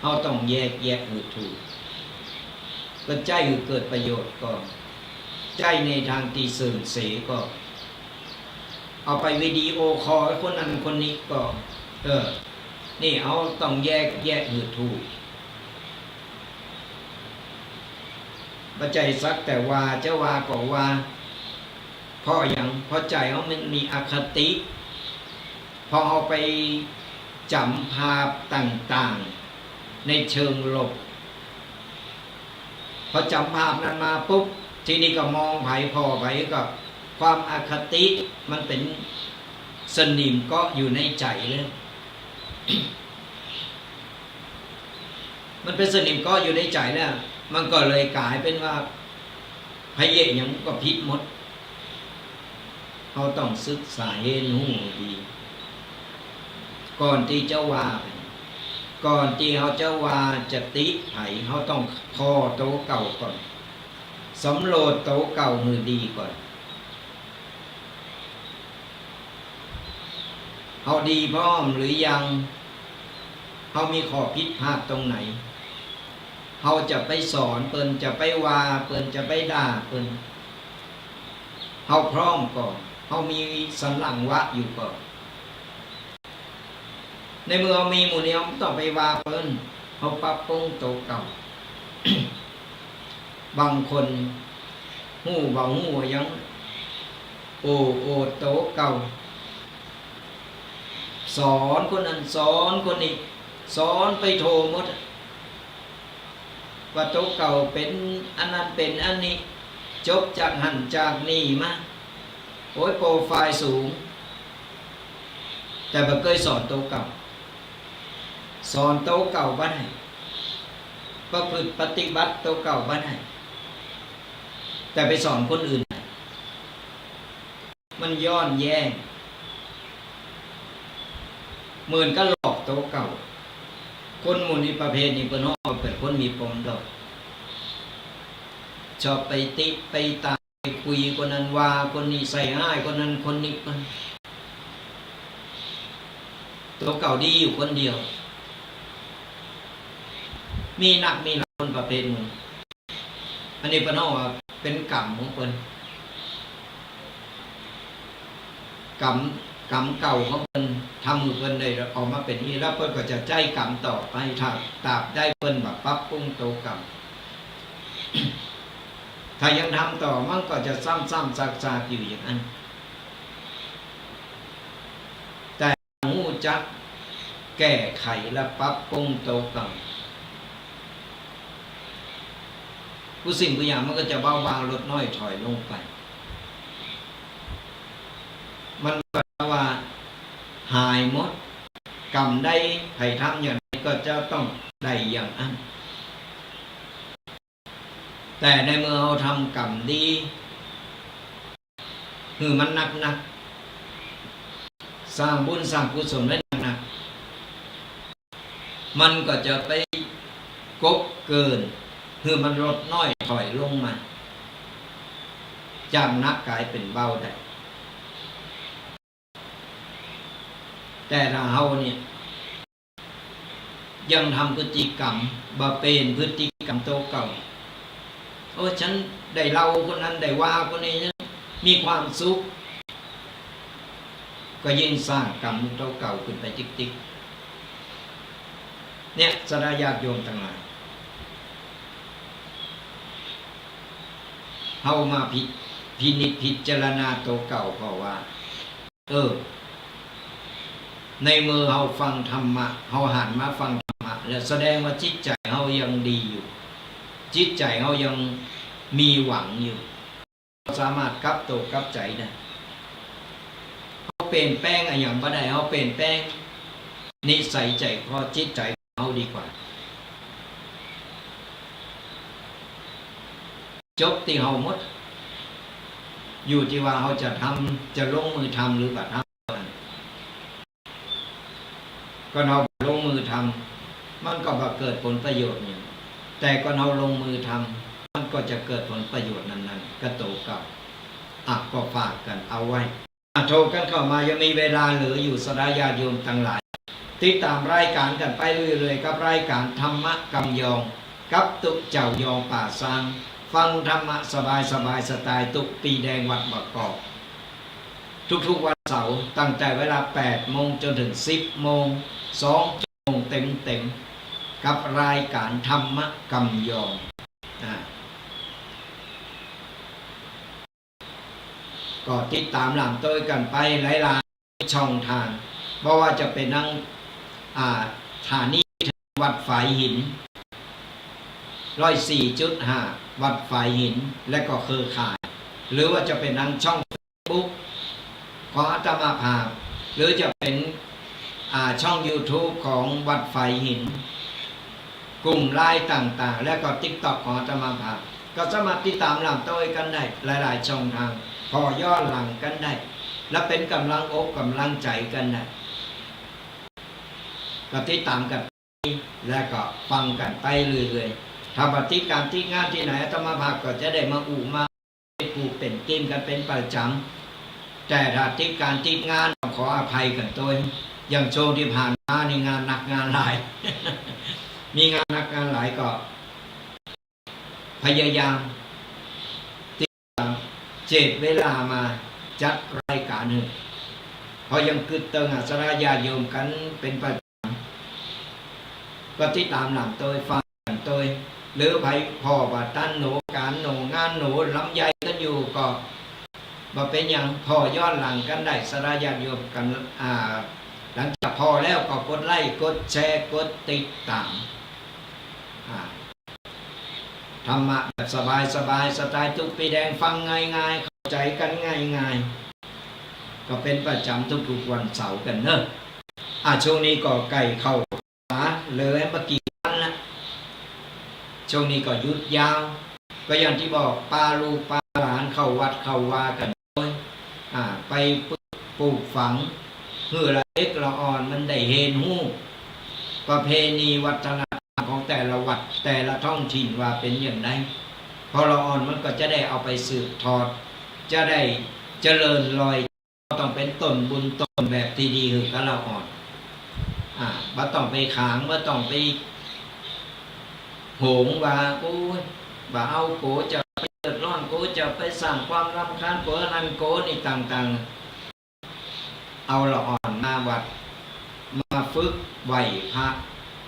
เราต้องแยกถูกก็ใจเกิดประโยชน์ก็ใจในทางที่เสื่อมเสียก็เอาไปวิดีโอคอลคนนั้นคนนี้ก็นี่เอาต้องแยกถูกปัจจัยสักแต่ว่าจะว่าก็ว่าเพราะอย่างเพราะใจเขามันมีอคติพอเอาไปจำภาพต่างๆในเชิงลบพอจำภาพนั้นมาปุ๊บทีนี้ก็มองไผพอไผกับความอคติมันเป็นสนิมก็อยู่ในใจเลย มันเป็นสนิมก็อยู่ในใจแล้วมันก็เลยกลายเป็นว่าพระเยะยังก็ผิดหมดเขาต้องศึกษาเห็นหูดีก่อนที่จะว่าก่อนที่เขาจะว่าจะติไผเขาต้องพอโตเก่าก่อนสำรวจโตเก่ามือดีก่อนเขาดีพร้อมหรือยังเขามีข้อผิดพลาดตรงไหนเขาจะไปสอนเปิ้นจะไปว่าเปิ้นจะไปด่าเปิ้นเขาพร้อมก่อนเขามีสันหลังวะอยู่ก่อนในเมื่อมีหมู่นี้เขาต้องไปว่าเปิ้นเขาปรับปรุงโตเก่า บางคนหูเบาหูยังโอโตเก่าสอนคนนั้นสอนคนนี้สอนไปโทหมดว่าโตเก่าเป็นอันนั้นเป็นอันนี้จบจากหันจากนี่มาโอ้ยโปรไฟล์สูง แต่บ่เคยสอนโตเก่าสอนโตเก่าบ่ได้ประพฤติปฏิบัติโตเก่าบ่ได้แต่ไปสอนคนอื่นมันย้อนแย้งเหมือนก็หลอกโตเก่าคนหมู่นี้ประเภทนี้เพิ่นฮ้อเป็นคนมีปมดอกชอบไปติไปตามไปคุยคนนั้นว่าคนนี้ใส่ร้ายคนนั้นคนนี้คนตัวเก่าดีอยู่คนเดียวมีนักมีหลายคนประเภทนึงอันนี้เพิ่นฮ้อว่าเป็นกรรมของเพิ่นกรรมเก่าของเพิ่นทำมือเพิ่นได้ออกมาเป็นนี้แล้วเพิ่นก็จะใจกรรมต่อไปถ้าตราบได้เพิ่นแบบปรับปรุงตัวกรรม ถ้ายังทำต่อมันก็จะซ้ำๆซากๆอยู่อย่างนั้นแต่หูจักแก้ไขและปรับปรุงตัวกรรมผู้สิ่งผู้อย่างมันก็จะเบาบางลดน้อยถอยลงไปมันแปลว่าหายหมดกรรมได้ให้ทำอย่างไรก็จะต้องได้อย่างนั้นแต่ในเมื่อเราทำกรรมดีคือมันหนักสร้างบุญสร้างกุศลไว้หนักมันก็จะไปกบเกินคือมันลดน้อยถอยลงมาจากหนักกลายเป็นเบาได้แต่ถ้าเราเนี่ยยังทำพฤติกรรมบ่เป็นพฤติกรรมโตเก่าโอ้ฉันได้เล่าคนนั้นได้ว่าคนนี้มีความสุขก็ยิ่งสร้างกรรมโตเก่าขึ้นไปจิกๆเนี่ยสดาญาติโยมทั้งหลายเฮามาพินิจพิจารณาโตเก่าเพราะว่าในมือเฮาฟังธรรมะเฮาหันมาฟังธรรมะแล้วแสดงว่าจิตใจเฮายังดีอยู่จิตใจเฮายังมีหวังอยู่สามารถกลับตัวกลับใจได้เฮาเปลี่ยนแปลงอะไรอย่างบ่ได้เฮาเปลี่ยนแปลงนิสัยใจพอจิตใจเฮาดีกว่าจบที่เฮาหมดอยู่ที่ว่าเฮาจะทำจะลงมือทำหรือบ่ทำก็เราลงมือทำมันก็เกิดผลประโยชน์เนี่ยแต่ก็เราลงมือทำมันก็จะเกิดผลประโยชน์นั้นๆก็โตกับก็ฝากกันเอาไว้โทรกันเข้ามายังมีเวลาเหลืออยู่สดาญาติโยมทั้งหลายติดตามรายการกันไปเรื่อยๆกับรายการธรรมะกำยองกับตุกเจ้ายองป่าซางฟังธรรมะสบายสไตล์ตุกปีแดงวัดบางกอกทุกๆวันเสาร์ตั้งแต่เวลา 8 โมงจนถึง 10 โมง2 ชั่วโมงเต็มกับรายการธรรมะกำยองก็ติดตามหลังต้วยกันไปหลายๆช่องทางเพราะว่าจะเป็นนั่งฐานีวัดฝายหิน 104.5 วัดฝายหินและก็เครือข่ายหรือว่าจะเป็นนั่งช่อง Facebook ของอาตมาภาพหรือจะเป็นช่อง YouTube ของวัดฝายหินกลุ่มไลน์ต่างๆและก็ TikTok ของอาตมาภาพก็สามารถติดตามหลังต้วยกันได้หลายๆช่องทางพอย่อหลังกันได้และเป็นกำลังอกกำลังใจกันได้ก็ติดตามกันและก็ฟังกันไปเรื่อยๆถ้าปฏิการที่งานที่ไหนอาตมาภาพก็จะได้มามาผูกเป็นทีมกันเป็นประจำแต่ถ้าติดการที่งานขออภัยกันตัวอย่างโชว์ที่ผ่านมาในงานหนักงานหลาย มีงานหนักงานหลายก็พยายามเจ็ดเวลามาจัดรายการหนึ่งพอยังกึดเติงสระญาติโยมกันเป็นประจำก็ติดตามหลังตัวฟังกันตัวหรือไผพ่อว่าตั้นหนูการหนูงานหนูลำใหญ่กันอยู่ก็มาเป็นอย่างพ่อย้อนหลังกันได้สระญาติโยมกันหลังจากพอแล้วก็กดไลค์กดแชร์กดติดตามธรรมะแบบสบายสไตล์ตุกปีแดงฟังง่ายๆเข้าใจกันง่ายๆ ก็เป็นประจำทุกๆวันเสาร์กันเนอะช่วงนี้ก็ใกล้เข้าหาเลยเมื่อกี้วันละช่วงนี้ก็หยุดยาวก็อย่างที่บอกป้าลูกป้าหลานเข้าวัดเข้าวากันด้วยไปปลูกฝังเพื่อละเล็กละอ่อนมันได้เห็นหู้ประเพณีวัฒนธรรมของแต่ละวัดแต่ละท้องถิ่นว่าเป็นอย่างไรพอละอ่อนมันก็จะได้เอาไปสืบทอดจะได้เจริญรอยต้องเป็นต้นบุญต้นแบบที่ดีคือก็ละอ่อนบ่ต้องไปขางบ่ต้องไปโหงว่าโอ้ยว่าเอาโกจะไปเดือดร้อนโกจะไปสร้างความรำคาญโกนั่นโกนี่ต่างๆเอาละอ่อนมาวัดมาฝึกไหวพระ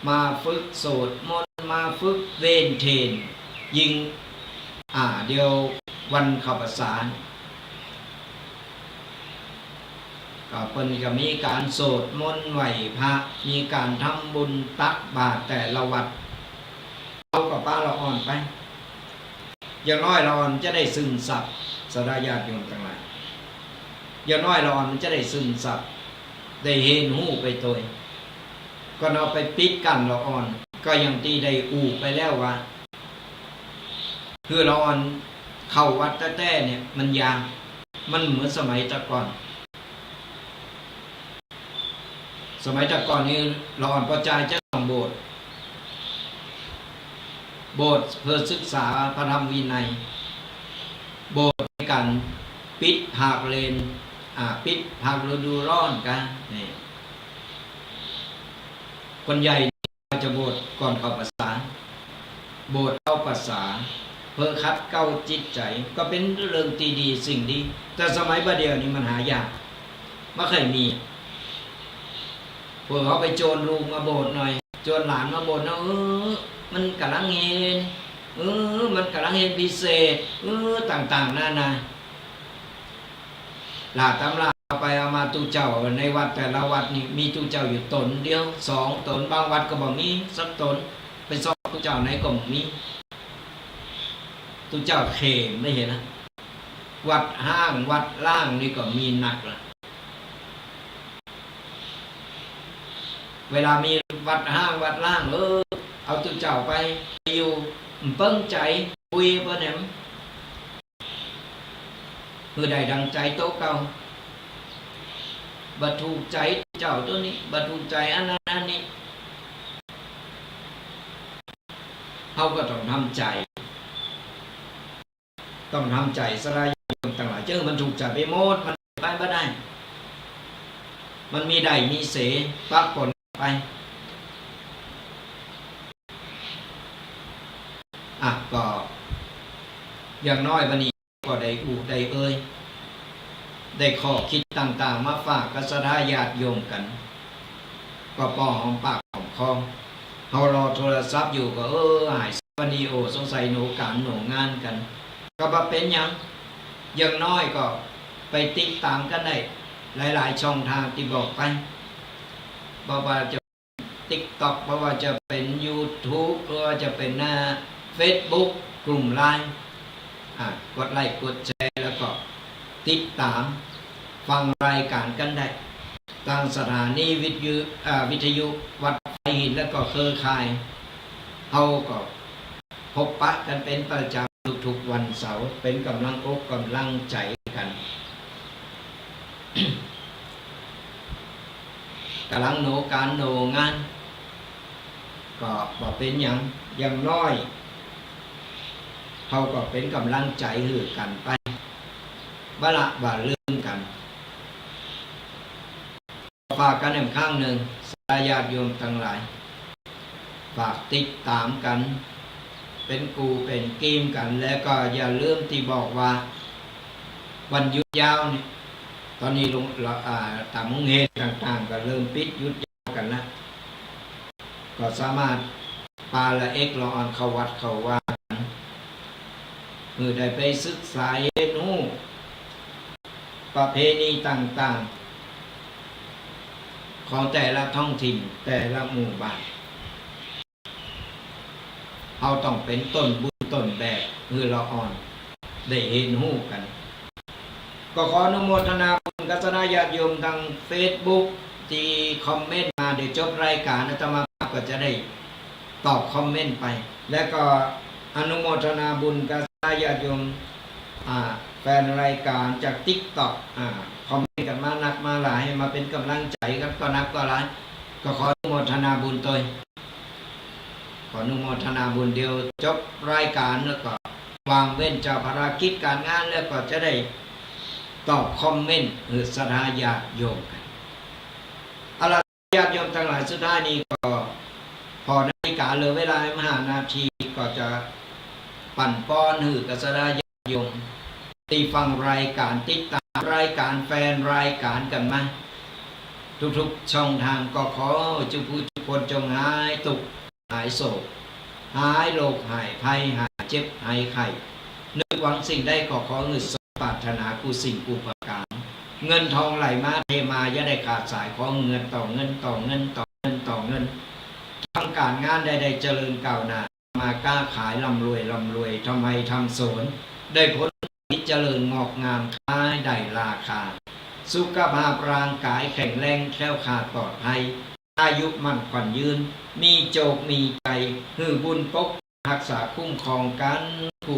มาฝึกโสดมนต์มาฝึกเวนเทนยิงเดียววันเข้าพรรษาก็เพิ่นก็มีการโสดมนต์ไหวพระมีการทำบุญตักบาตรแต่ละวัดเอากับป้าละอ่อนไปอย่างน้อยละอ่อนจะได้ซึมซับสดาญาติโยมทั้งหลายอย่างน้อยละอ่อนมันจะได้ซึมซับได้เห็นหูไปตัวก็เอาไปปิดกันละอ่อนก็ยังตีได้อูไปแล้วว่าคือละอ่อนเข้าวัดแต่เนี่ยมันยางมันเหมือนสมัยตะก่อนสมัยตะก่อนนี้ละอ่อนประจายจะต้องโบสถ์เพื่อศึกษาพระธรรมวินัยโบสถ์ในการปิดภาคเลนปิดภาคฤดูร้อนกันนี่คนใหญ่จะโบสถ์ก่อนเข้าพรรษาโบสถ์เข้าพรรษาเพื่อคัดเก้าจิตใจก็เป็นเรื่องดีสิ่งดีแต่สมัยบัดเดียวนี้มันหายากไม่เคยมีพวกเขาไปโจรลูกมาโบสถ์หน่อยโจรหลานมาโบสถ์นะมันกำลังเห็นมันกำลังเห็นพิเศษต่างๆนานาหลาตำราไปเอามาตู้เจ้าในวัดแต่ละวัดนี่มีตู้เจ้าอยู่ตนเดียว2 ตนบางวัดก็บอกมีสักตนไปสอบตู้เจ้าไหนก็มีตู้เจ้าเขมไม่เห็นนะวัดห้างวัดล่างนี่ก็มีหนักละเวลามีวัดห้างวัดล่างเอาตู้เจ้าไปอยู่เปิ้งใจคุยเพื่อนแหมคือได้ดังใจโต๊ะเก่าบัดถูกใจเจ้าตัวนี้บัดถูกใจอันนั้นอันนี้เขาก็ต้องทำใจสลายโยมต่างหลายมันถูกใจไปหมดมันไปไม่ได้มันมีได้มีเสปะปนไปก็อย่างน้อยวันนี้ก็ได้ได้ได้ข้อคิดต่างๆมาฝากกับศรัทธาญาติโยมกันก็ป้อหอมปากหอมคอเฮารอโทรศัพท์อยู่ก็หายวันนี้สงสัยหนูการหนูงานกันก็บ่เป็นหยังอย่างน้อยก็ไปติดตามกันได้หลายๆช่องทางที่บอกไปบ่ว่าจะ TikTok บ่ว่าจะเป็น YouTube หรือว่าจะเป็นFacebook กลุ่ม LINE กดไลค์กดแชร์แล้วก็ติดตามฟังรายการกันได้ทางสถานีวิทยุวัดไฟหินแล้วก็เครือข่ายเขาก็พบปะกันเป็นประจำทุกๆวันเสาร์เป็นกำลังอกกำลังใจกัน กำลังโหนการโหนงานก็บอกเป็นอย่างน้อยเขาก็เป็นกำลังใจหือกันไปบ่ละบ่ลืมกันฝากกันอีกครั้งหนึ่งญาติโยมทั้งหลายฝากติดตามกันเป็นกูเป็นกีมกันแล้วก็อย่าลืมที่บอกว่าวันหยุดยาวนี่ตอนนี้ตามโรงเรียนต่างๆก็เริ่มปิดหยุดยาวกันนะก็สามารถปาละละอ่อนเข้าวัดเข้าว่ากันเพื่อได้ไปศึกษาเรียนรู้ประเพณีต่างๆของแต่ละท้องถิ่นแต่ละหมู่บ้านเราต้องเป็นต้นบุญต้นแบบเพื่อละอ่อนได้เห็นหู้กันก็ขออนุโมทนาบุญ กัสนาญาติโยมทาง Facebook ที่คอมเมนต์มาเดี๋ยวจบรายการอาตมาก็จะได้ตอบคอมเมนต์ไป แล้วก็อนุโมทนาบุญกัสนาญาติโยมแฟนรายการจาก TikTok คอมเมนต์กันมานักมาหลายให้มาเป็นกำลังใจครับก็นับก็หลายก็ขออนุโมทนาบุญตัวขออนุโมทนาบุญเดียวจบรายการแล้วก็วางเว้นเจ้าภารกิจการงานแล้วก็จะได้ตอบคอมเมนต์ศรัทธาญาติโยมกันเอาล่ะญาติโยมทั้งหลายสุดท้ายนี้ก็พอนาฬิกาเหลือเวลา5 นาทีก็จะปั่นป้อนหือกศรัทธาญาติโยมที่ฟังรายการติดตามรายการแฟนรายการกันมาทุกๆช่องทางก็ขอจุผู้ทุกคนจงหายทุกข์หายโศกหายโรคหายภัยหายเจ็บหายไข้นึกหวังสิ่งใดก็ขอเงินสมปรารถนากูสิ่งกูประการเงินทองไหลมาเทมาอย่าได้ขาดสายของเงินต่อเงินต่อเงินต่อเงินต่อเงินทำการงานใดๆเจริญก้าวหน้ามากล้าขายร่ำรวยทำไมทำสวนได้ผลเจริญงอกงามขายได้ราคาสุขภาพร่างกายแข็งแรงแคล้วคลาดปลอดภัยอายุมั่นขวัญยืนมีโจกมีใจหือบุญปกรักษาคุ้มครองกันผู้